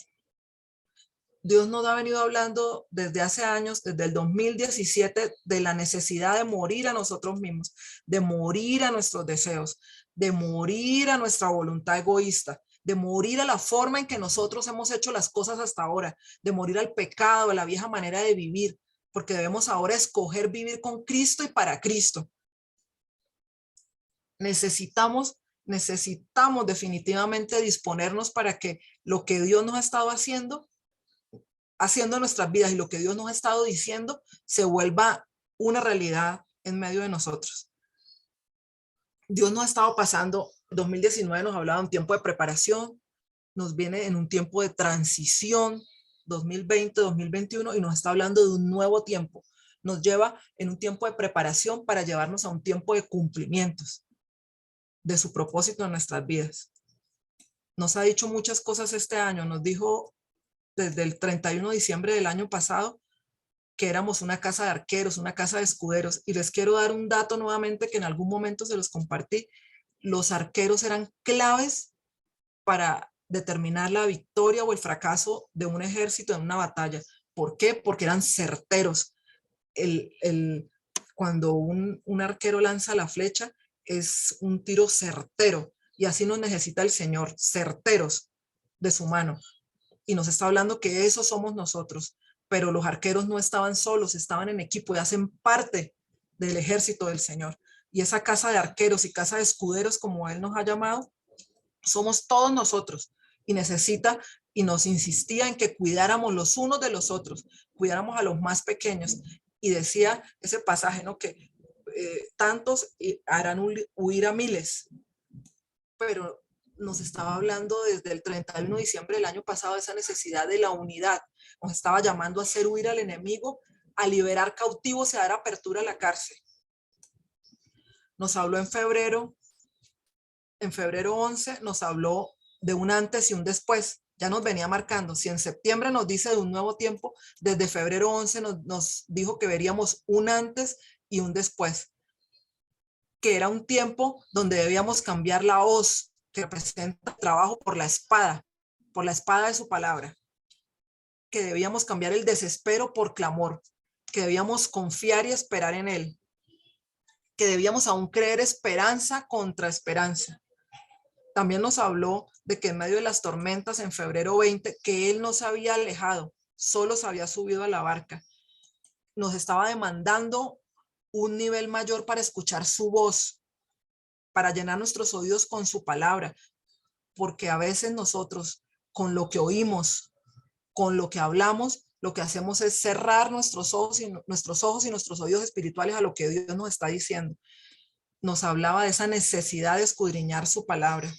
Dios nos ha venido hablando desde hace años, desde el 2017, de la necesidad de morir a nosotros mismos, de morir a nuestros deseos, de morir a nuestra voluntad egoísta, de morir a la forma en que nosotros hemos hecho las cosas hasta ahora, de morir al pecado, a la vieja manera de vivir, porque debemos ahora escoger vivir con Cristo y para Cristo. Necesitamos definitivamente disponernos para que lo que Dios nos ha estado haciendo en nuestras vidas y lo que Dios nos ha estado diciendo se vuelva una realidad en medio de nosotros. Dios nos ha estado pasando, 2019 nos hablaba de un tiempo de preparación, nos viene en un tiempo de transición, 2020, 2021, y nos está hablando de un nuevo tiempo. Nos lleva en un tiempo de preparación para llevarnos a un tiempo de cumplimientos de su propósito en nuestras vidas. Nos ha dicho muchas cosas este año, nos dijo desde el 31 de diciembre del año pasado que éramos una casa de arqueros, una casa de escuderos. Y les quiero dar un dato nuevamente que en algún momento se los compartí. Los arqueros eran claves para determinar la victoria o el fracaso de un ejército en una batalla. ¿Por qué? Porque eran certeros. Cuando un arquero lanza la flecha, es un tiro certero. Y así nos necesita el Señor, certeros de su mano. Y nos está hablando que eso somos nosotros, pero los arqueros no estaban solos, estaban en equipo y hacen parte del ejército del Señor. Y esa casa de arqueros y casa de escuderos, como Él nos ha llamado, somos todos nosotros. Y nos insistía en que cuidáramos los unos de los otros, cuidáramos a los más pequeños. Y decía ese pasaje, ¿no? Que tantos harán huir a miles, pero nos estaba hablando desde el 31 de diciembre del año pasado de esa necesidad de la unidad. Nos estaba llamando a hacer huir al enemigo, a liberar cautivos y a dar apertura a la cárcel. Nos habló en febrero 11, nos habló de un antes y un después. Ya nos venía marcando. Si en septiembre nos dice de un nuevo tiempo, desde febrero 11 nos dijo que veríamos un antes y un después, que era un tiempo donde debíamos cambiar la hoz que representa trabajo por la espada de su palabra, que debíamos cambiar el desespero por clamor, que debíamos confiar y esperar en él, que debíamos aún creer esperanza contra esperanza. También nos habló de que en medio de las tormentas en febrero 20, que él no se había alejado, solo se había subido a la barca. Nos estaba demandando un nivel mayor para escuchar su voz, para llenar nuestros oídos con su palabra, porque a veces nosotros, con lo que oímos, con lo que hablamos, lo que hacemos es cerrar nuestros ojos y nuestros oídos espirituales a lo que Dios nos está diciendo. Nos hablaba de esa necesidad de escudriñar su palabra.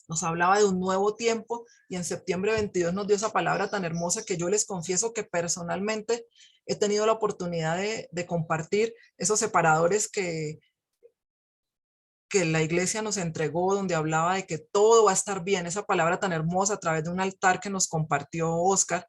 Nos hablaba de un nuevo tiempo y en septiembre 22 nos dio esa palabra tan hermosa que yo les confieso que personalmente he tenido la oportunidad de compartir esos separadores que la iglesia nos entregó, donde hablaba de que todo va a estar bien, esa palabra tan hermosa a través de un altar que nos compartió Oscar,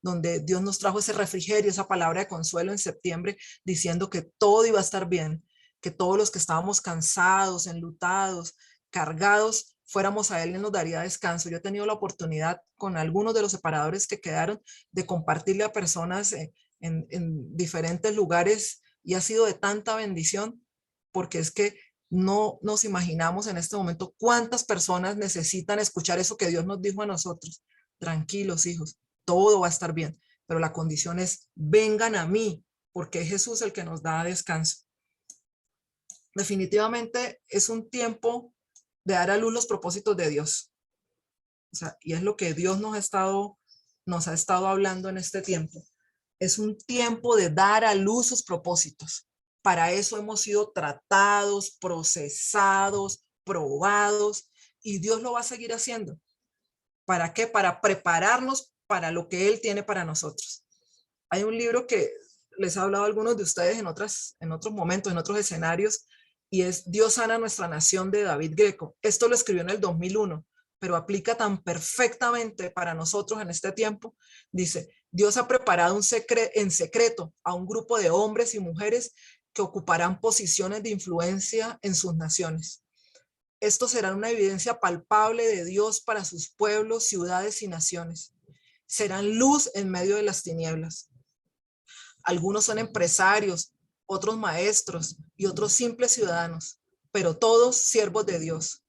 donde Dios nos trajo ese refrigerio, esa palabra de consuelo en septiembre, diciendo que todo iba a estar bien, que todos los que estábamos cansados, enlutados, cargados, fuéramos a Él y nos daría descanso. Yo he tenido la oportunidad con algunos de los separadores que quedaron de compartirle a personas en diferentes lugares y ha sido de tanta bendición, porque es que no nos imaginamos en este momento cuántas personas necesitan escuchar eso que Dios nos dijo a nosotros. Tranquilos, hijos, todo va a estar bien, pero la condición es vengan a mí, porque es Jesús el que nos da descanso. Definitivamente es un tiempo de dar a luz los propósitos de Dios. O sea, y es lo que Dios nos ha estado hablando en este tiempo. Es un tiempo de dar a luz sus propósitos. Para eso hemos sido tratados, procesados, probados, y Dios lo va a seguir haciendo. ¿Para qué? Para prepararnos para lo que Él tiene para nosotros. Hay un libro que les he hablado a algunos de ustedes en otros momentos, en otros escenarios, y es Dios sana nuestra nación, de David Greco. Esto lo escribió en el 2001, pero aplica tan perfectamente para nosotros en este tiempo. Dice, Dios ha preparado en secreto a un grupo de hombres y mujeres que ocuparán posiciones de influencia en sus naciones. Esto será una evidencia palpable de Dios para sus pueblos, ciudades y naciones. Serán luz en medio de las tinieblas. Algunos son empresarios, otros maestros y otros simples ciudadanos, pero todos siervos de Dios.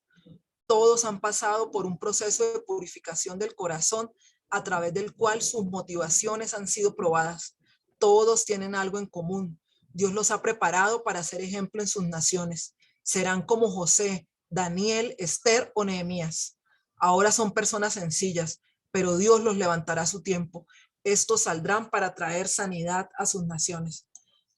Todos han pasado por un proceso de purificación del corazón a través del cual sus motivaciones han sido probadas. Todos tienen algo en común. Dios los ha preparado para ser ejemplo en sus naciones. Serán como José, Daniel, Esther o Nehemías. Ahora son personas sencillas, pero Dios los levantará a su tiempo. Estos saldrán para traer sanidad a sus naciones.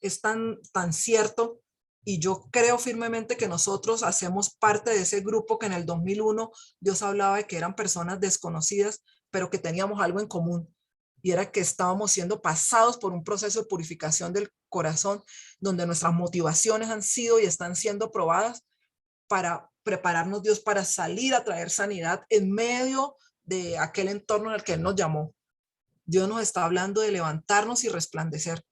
Es tan cierto, y yo creo firmemente que nosotros hacemos parte de ese grupo que en el 2001 Dios hablaba de que eran personas desconocidas, pero que teníamos algo en común, y era que estábamos siendo pasados por un proceso de purificación del corazón, donde nuestras motivaciones han sido y están siendo probadas para prepararnos Dios para salir a traer sanidad en medio de aquel entorno en el que Él nos llamó. Dios nos está hablando de levantarnos y resplandecer.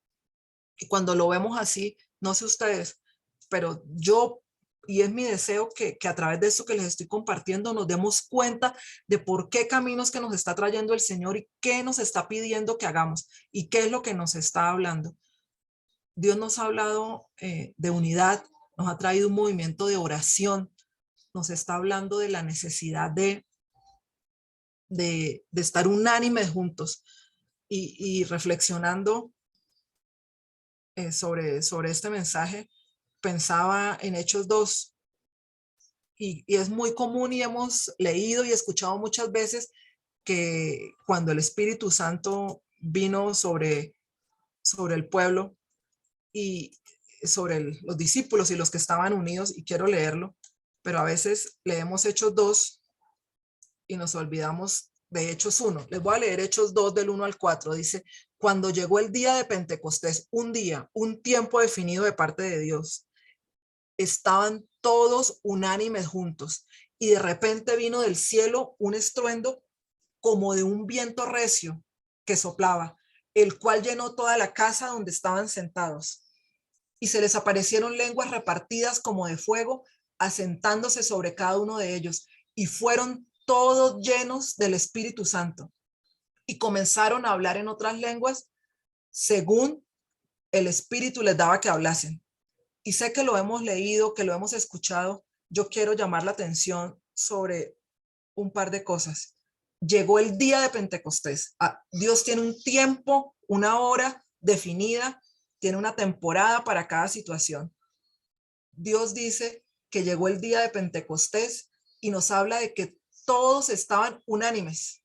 Y cuando lo vemos así, no sé ustedes, pero yo, y es mi deseo que a través de esto que les estoy compartiendo nos demos cuenta de por qué caminos que nos está trayendo el Señor y qué nos está pidiendo que hagamos y qué es lo que nos está hablando. Dios nos ha hablado de unidad, nos ha traído un movimiento de oración, nos está hablando de la necesidad de estar unánimes juntos y reflexionando sobre este mensaje, pensaba en Hechos 2 y es muy común y hemos leído y escuchado muchas veces que cuando el Espíritu Santo vino sobre el pueblo y sobre los discípulos y los que estaban unidos, y quiero leerlo, pero a veces leemos Hechos 2 y nos olvidamos de Hechos 1. Les voy a leer Hechos 2 del 1 al 4. Dice, cuando llegó el día de Pentecostés, un tiempo definido de parte de Dios, estaban todos unánimes juntos y de repente vino del cielo un estruendo como de un viento recio que soplaba, el cual llenó toda la casa donde estaban sentados. Y se les aparecieron lenguas repartidas como de fuego asentándose sobre cada uno de ellos, y fueron todos llenos del Espíritu Santo y comenzaron a hablar en otras lenguas según el Espíritu les daba que hablasen. Y sé que lo hemos leído, que lo hemos escuchado. Yo quiero llamar la atención sobre un par de cosas. Llegó el día de Pentecostés. Dios tiene un tiempo, una hora definida, tiene una temporada para cada situación. Dios dice que llegó el día de Pentecostés y nos habla de que todos estaban unánimes,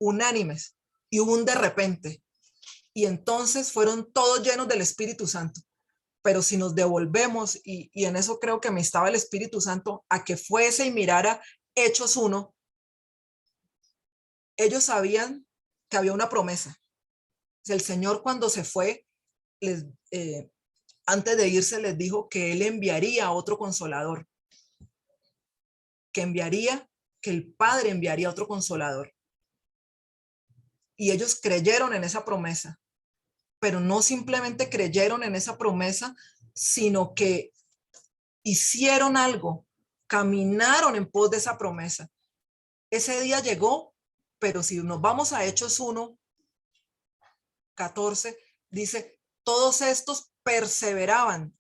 y hubo un de repente. Y entonces fueron todos llenos del Espíritu Santo. Pero si nos devolvemos, y en eso creo que me estaba el Espíritu Santo, a que fuese y mirara Hechos 1, ellos sabían que había una promesa. El Señor cuando se fue, antes de irse les dijo que Él enviaría a otro consolador, que el Padre enviaría a otro consolador. Y ellos creyeron en esa promesa, pero no simplemente creyeron en esa promesa, sino que hicieron algo, caminaron en pos de esa promesa. Ese día llegó, pero si nos vamos a Hechos 1:14, dice, todos estos perseveraban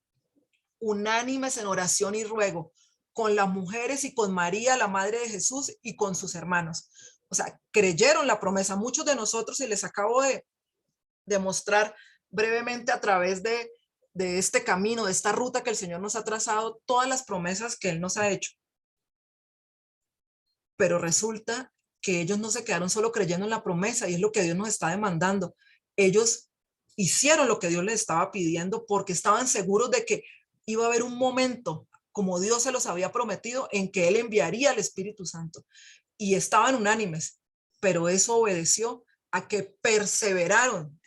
unánimes en oración y ruego con las mujeres y con María, la madre de Jesús, y con sus hermanos. O sea, creyeron la promesa. Muchos de nosotros, y les acabo de mostrar brevemente a través de este camino, de esta ruta que el Señor nos ha trazado, todas las promesas que Él nos ha hecho. Pero resulta que ellos no se quedaron solo creyendo en la promesa, y es lo que Dios nos está demandando. Ellos hicieron lo que Dios les estaba pidiendo porque estaban seguros de que iba a haber un momento, como Dios se los había prometido, en que Él enviaría al Espíritu Santo. Y estaban unánimes, pero eso obedeció a que perseveraron.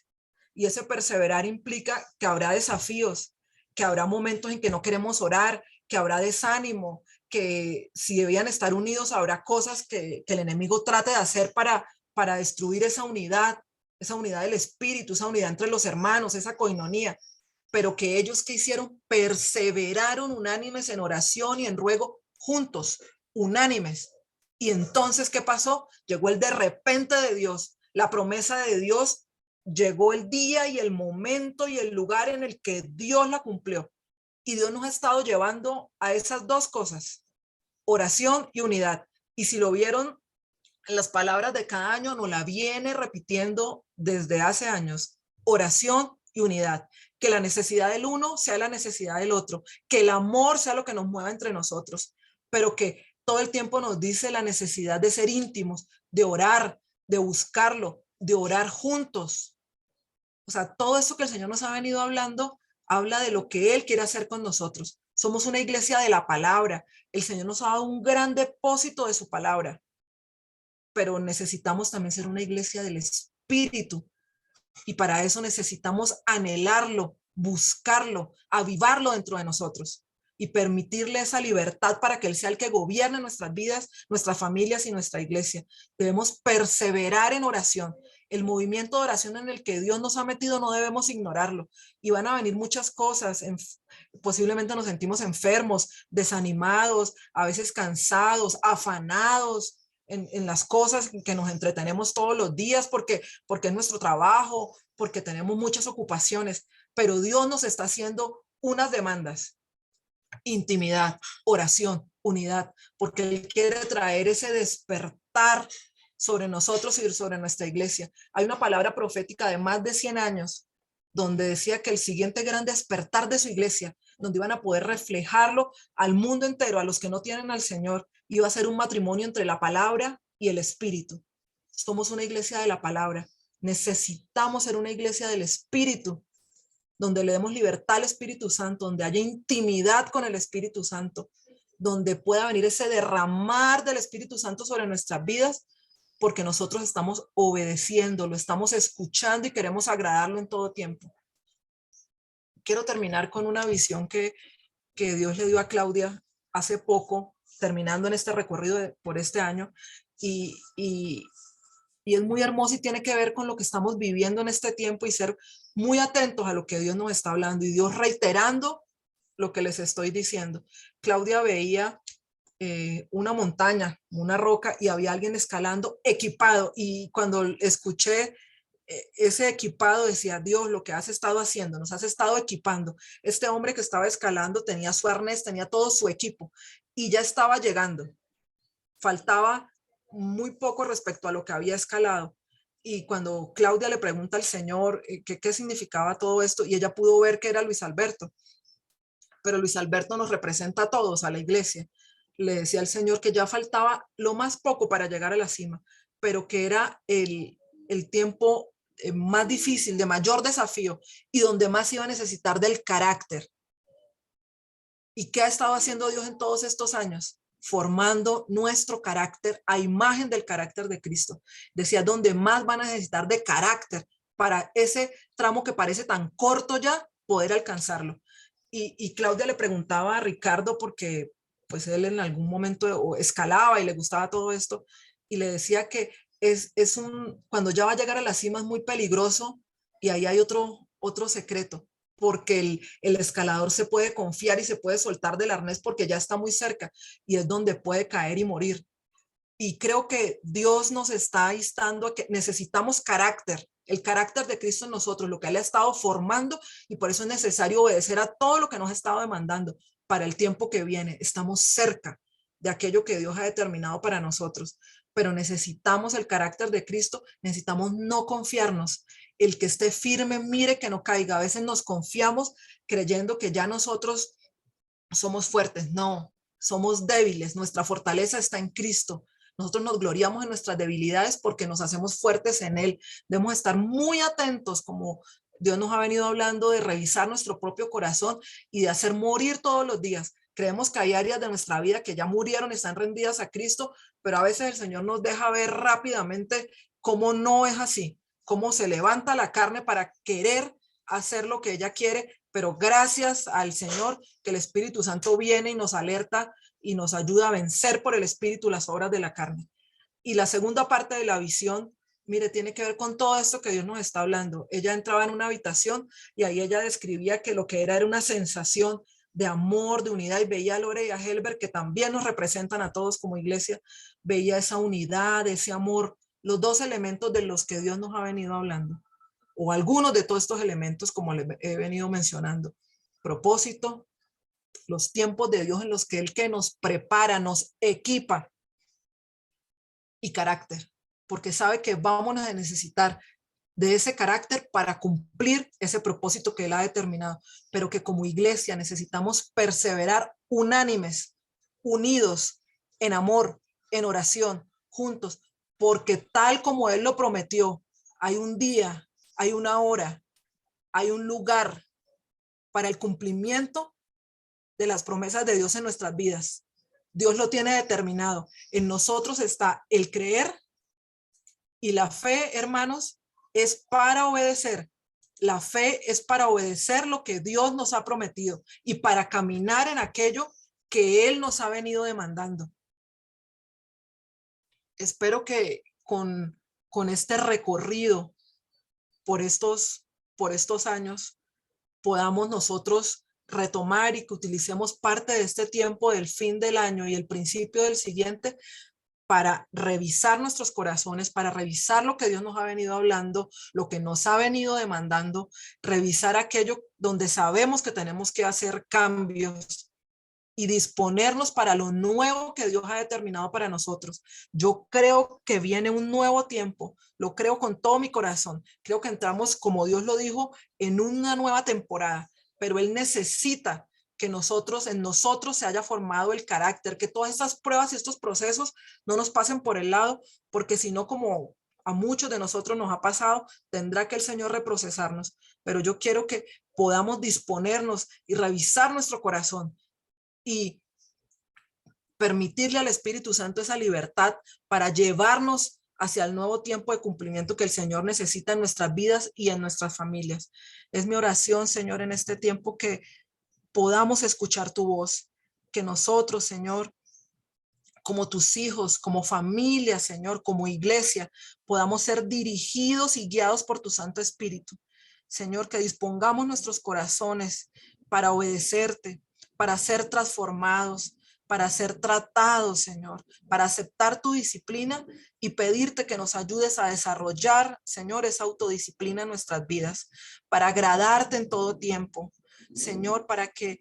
Y ese perseverar implica que habrá desafíos, que habrá momentos en que no queremos orar, que habrá desánimo, que si debían estar unidos habrá cosas que el enemigo trate de hacer para destruir esa unidad del espíritu, esa unidad entre los hermanos, esa coinonía. Pero que ellos que hicieron, perseveraron unánimes en oración y en ruego, juntos, unánimes. Y entonces, ¿qué pasó? Llegó el de repente de Dios, la promesa de Dios. Llegó el día y el momento y el lugar en el que Dios la cumplió. Y Dios nos ha estado llevando a esas dos cosas, oración y unidad. Y si lo vieron en las palabras de cada año, nos la viene repitiendo desde hace años, oración y unidad. Que la necesidad del uno sea la necesidad del otro, que el amor sea lo que nos mueva entre nosotros, pero que todo el tiempo nos dice la necesidad de ser íntimos, de orar, de buscarlo, de orar juntos. O sea, todo esto que el Señor nos ha venido hablando, habla de lo que Él quiere hacer con nosotros. Somos una iglesia de la palabra. El Señor nos ha dado un gran depósito de su palabra, pero necesitamos también ser una iglesia del Espíritu. Y para eso necesitamos anhelarlo, buscarlo, avivarlo dentro de nosotros y permitirle esa libertad para que Él sea el que gobierne nuestras vidas, nuestras familias y nuestra iglesia. Debemos perseverar en oración. El movimiento de oración en el que Dios nos ha metido no debemos ignorarlo. Y van a venir muchas cosas. Posiblemente nos sentimos enfermos, desanimados, a veces cansados, afanados en las cosas que nos entretenemos todos los días porque es nuestro trabajo, porque tenemos muchas ocupaciones. Pero Dios nos está haciendo unas demandas: intimidad, oración, unidad, porque Él quiere traer ese despertar sobre nosotros y sobre nuestra iglesia. Hay una palabra profética de más de 100 años donde decía que el siguiente gran despertar de su iglesia, donde iban a poder reflejarlo al mundo entero, a los que no tienen al Señor, iba a ser un matrimonio entre la palabra y el espíritu. Somos una iglesia de la palabra. Necesitamos ser una iglesia del espíritu, donde le demos libertad al Espíritu Santo, donde haya intimidad con el Espíritu Santo, donde pueda venir ese derramar del Espíritu Santo sobre nuestras vidas, porque nosotros estamos obedeciendo, lo estamos escuchando y queremos agradarlo en todo tiempo. Quiero terminar con una visión que Dios le dio a Claudia hace poco, terminando en este recorrido por este año, y es muy hermoso y tiene que ver con lo que estamos viviendo en este tiempo y ser muy atentos a lo que Dios nos está hablando, y Dios reiterando lo que les estoy diciendo. Claudia veía una montaña, una roca, y había alguien escalando equipado, y cuando escuché ese equipado decía, Dios, lo que has estado haciendo, nos has estado equipando. Este hombre que estaba escalando tenía su arnés, tenía todo su equipo y ya estaba llegando. Faltaba muy poco respecto a lo que había escalado. Y cuando Claudia le pregunta al Señor qué significaba todo esto, y ella pudo ver que era Luis Alberto, pero Luis Alberto nos representa a todos, a la iglesia. Le decía al Señor que ya faltaba lo más poco para llegar a la cima, pero que era el tiempo más difícil, de mayor desafío y donde más iba a necesitar del carácter. ¿Y qué ha estado haciendo Dios en todos estos años? Formando nuestro carácter a imagen del carácter de Cristo. Decía, donde más van a necesitar de carácter para ese tramo que parece tan corto ya, poder alcanzarlo. Y Claudia le preguntaba a Ricardo, porque pues él en algún momento escalaba y le gustaba todo esto, y le decía que cuando ya va a llegar a la cima es muy peligroso, y ahí hay otro secreto, porque el escalador se puede confiar y se puede soltar del arnés porque ya está muy cerca, y es donde puede caer y morir. Y creo que Dios nos está instando a que necesitamos carácter, el carácter de Cristo en nosotros, lo que Él ha estado formando, y por eso es necesario obedecer a todo lo que nos ha estado demandando para el tiempo que viene. Estamos cerca de aquello que Dios ha determinado para nosotros, pero necesitamos el carácter de Cristo, necesitamos no confiarnos. El que esté firme, mire que no caiga. A veces nos confiamos creyendo que ya nosotros somos fuertes. No, somos débiles. Nuestra fortaleza está en Cristo. Nosotros nos gloriamos en nuestras debilidades porque nos hacemos fuertes en Él. Debemos estar muy atentos, como Dios nos ha venido hablando, de revisar nuestro propio corazón y de hacer morir todos los días. Creemos que hay áreas de nuestra vida que ya murieron, están rendidas a Cristo, pero a veces el Señor nos deja ver rápidamente cómo no es así, cómo se levanta la carne para querer hacer lo que ella quiere, pero gracias al Señor que el Espíritu Santo viene y nos alerta y nos ayuda a vencer por el Espíritu las obras de la carne. Y la segunda parte de la visión, mire, tiene que ver con todo esto que Dios nos está hablando. Ella entraba en una habitación y ahí ella describía que lo que era una sensación de amor, de unidad, y veía a Lore y a Helber, que también nos representan a todos como iglesia, veía esa unidad, ese amor, los dos elementos de los que Dios nos ha venido hablando, o algunos de todos estos elementos como les he venido mencionando. Propósito, los tiempos de Dios en los que Él que nos prepara, nos equipa, y carácter, porque sabe que vamos a necesitar de ese carácter para cumplir ese propósito que Él ha determinado, pero que como iglesia necesitamos perseverar unánimes, unidos, en amor, en oración, juntos, porque tal como Él lo prometió, hay un día, hay una hora, hay un lugar para el cumplimiento de las promesas de Dios en nuestras vidas. Dios lo tiene determinado. En nosotros está el creer, y la fe, hermanos, es para obedecer. La fe es para obedecer lo que Dios nos ha prometido y para caminar en aquello que Él nos ha venido demandando. Espero que con este recorrido por estos años podamos nosotros retomar y que utilicemos parte de este tiempo del fin del año y el principio del siguiente para revisar nuestros corazones, para revisar lo que Dios nos ha venido hablando, lo que nos ha venido demandando, revisar aquello donde sabemos que tenemos que hacer cambios y disponernos para lo nuevo que Dios ha determinado para nosotros. Yo creo que viene un nuevo tiempo, lo creo con todo mi corazón. Creo que entramos, como Dios lo dijo, en una nueva temporada, pero Él necesita que en nosotros se haya formado el carácter, que todas estas pruebas y estos procesos no nos pasen por el lado, porque si no, como a muchos de nosotros nos ha pasado, tendrá que el Señor reprocesarnos. Pero yo quiero que podamos disponernos y revisar nuestro corazón y permitirle al Espíritu Santo esa libertad para llevarnos hacia el nuevo tiempo de cumplimiento que el Señor necesita en nuestras vidas y en nuestras familias. Es mi oración, Señor, en este tiempo que podamos escuchar tu voz, que nosotros, Señor, como tus hijos, como familia, Señor, como iglesia, podamos ser dirigidos y guiados por tu Santo Espíritu. Señor, que dispongamos nuestros corazones para obedecerte, para ser transformados, para ser tratados, Señor, para aceptar tu disciplina y pedirte que nos ayudes a desarrollar, Señor, esa autodisciplina en nuestras vidas, para agradarte en todo tiempo, Señor, para que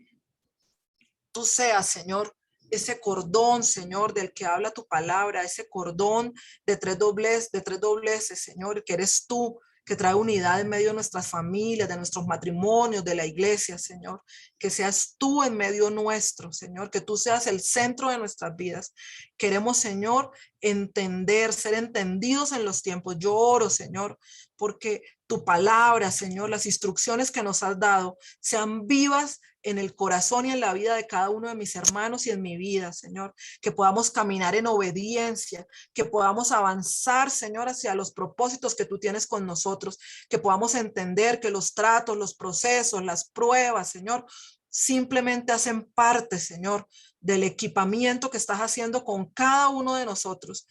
tú seas, Señor, ese cordón, Señor, del que habla tu palabra, ese cordón de tres dobleces, Señor, que eres tú, que trae unidad en medio de nuestras familias, de nuestros matrimonios, de la iglesia, Señor. Que seas tú en medio nuestro, Señor, que tú seas el centro de nuestras vidas. Queremos, Señor, entender, ser entendidos en los tiempos. Yo oro, Señor, porque tu palabra, Señor, las instrucciones que nos has dado sean vivas en el corazón y en la vida de cada uno de mis hermanos y en mi vida, Señor, que podamos caminar en obediencia, que podamos avanzar, Señor, hacia los propósitos que tú tienes con nosotros, que podamos entender que los tratos, los procesos, las pruebas, Señor, simplemente hacen parte, Señor, del equipamiento que estás haciendo con cada uno de nosotros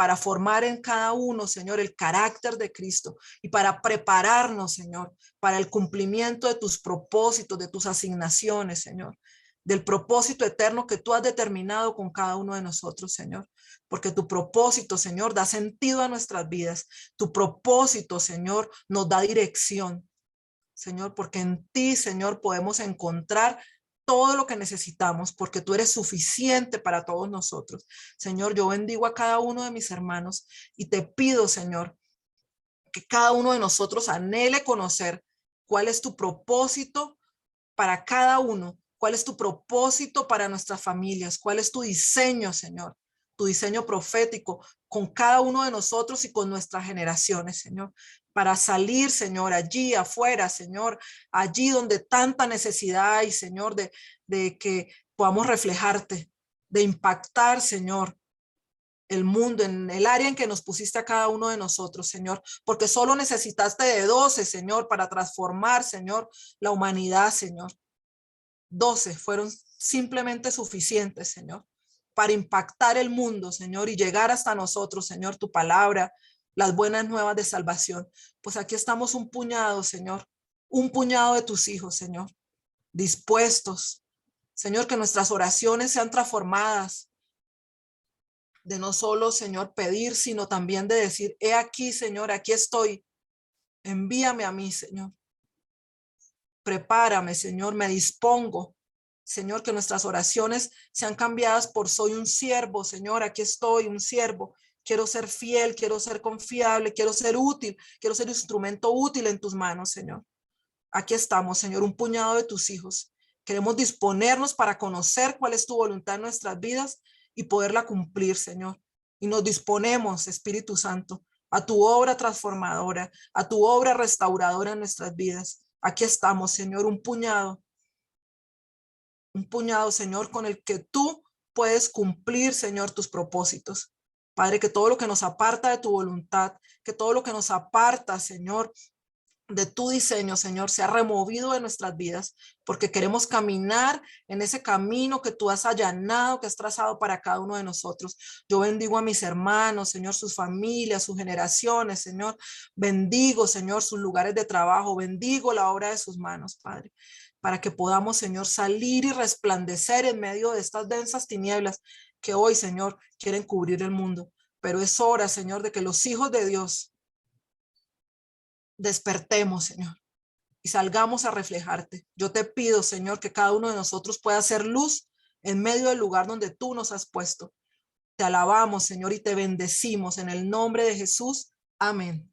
para formar en cada uno, Señor, el carácter de Cristo y para prepararnos, Señor, para el cumplimiento de tus propósitos, de tus asignaciones, Señor, del propósito eterno que tú has determinado con cada uno de nosotros, Señor. Porque tu propósito, Señor, da sentido a nuestras vidas. Tu propósito, Señor, nos da dirección, Señor, porque en ti, Señor, podemos encontrar todo lo que necesitamos, porque tú eres suficiente para todos nosotros. Señor, yo bendigo a cada uno de mis hermanos y te pido, Señor, que cada uno de nosotros anhele conocer cuál es tu propósito para cada uno, cuál es tu propósito para nuestras familias, cuál es tu diseño, Señor, tu diseño profético con cada uno de nosotros y con nuestras generaciones, Señor, para salir, Señor, allí afuera, Señor, allí donde tanta necesidad hay, Señor, de que podamos reflejarte, de impactar, Señor, el mundo, en el área en que nos pusiste a cada uno de nosotros, Señor, porque solo necesitaste de 12, Señor, para transformar, Señor, la humanidad, Señor. 12 fueron simplemente suficientes, Señor, para impactar el mundo, Señor, y llegar hasta nosotros, Señor, tu palabra, las buenas nuevas de salvación. Pues aquí estamos un puñado, Señor, un puñado de tus hijos, Señor, dispuestos, Señor, que nuestras oraciones sean transformadas, de no solo, Señor, pedir, sino también de decir, he aquí, Señor, aquí estoy, envíame a mí, Señor. Prepárame, Señor, me dispongo. Señor, que nuestras oraciones sean cambiadas por soy un siervo, Señor, aquí estoy, un siervo. Quiero ser fiel, quiero ser confiable, quiero ser útil, quiero ser instrumento útil en tus manos, Señor. Aquí estamos, Señor, un puñado de tus hijos. Queremos disponernos para conocer cuál es tu voluntad en nuestras vidas y poderla cumplir, Señor. Y nos disponemos, Espíritu Santo, a tu obra transformadora, a tu obra restauradora en nuestras vidas. Aquí estamos, Señor, un puñado, Señor, con el que tú puedes cumplir, Señor, tus propósitos. Padre, que todo lo que nos aparta de tu voluntad, que todo lo que nos aparta, Señor, de tu diseño, Señor, sea removido de nuestras vidas, porque queremos caminar en ese camino que tú has allanado, que has trazado para cada uno de nosotros. Yo bendigo a mis hermanos, Señor, sus familias, sus generaciones, Señor. Bendigo, Señor, sus lugares de trabajo. Bendigo la obra de sus manos, Padre, para que podamos, Señor, salir y resplandecer en medio de estas densas tinieblas que hoy, Señor, quieren cubrir el mundo. Pero es hora, Señor, de que los hijos de Dios despertemos, Señor, y salgamos a reflejarte. Yo te pido, Señor, que cada uno de nosotros pueda hacer luz en medio del lugar donde tú nos has puesto. Te alabamos, Señor, y te bendecimos en el nombre de Jesús. Amén.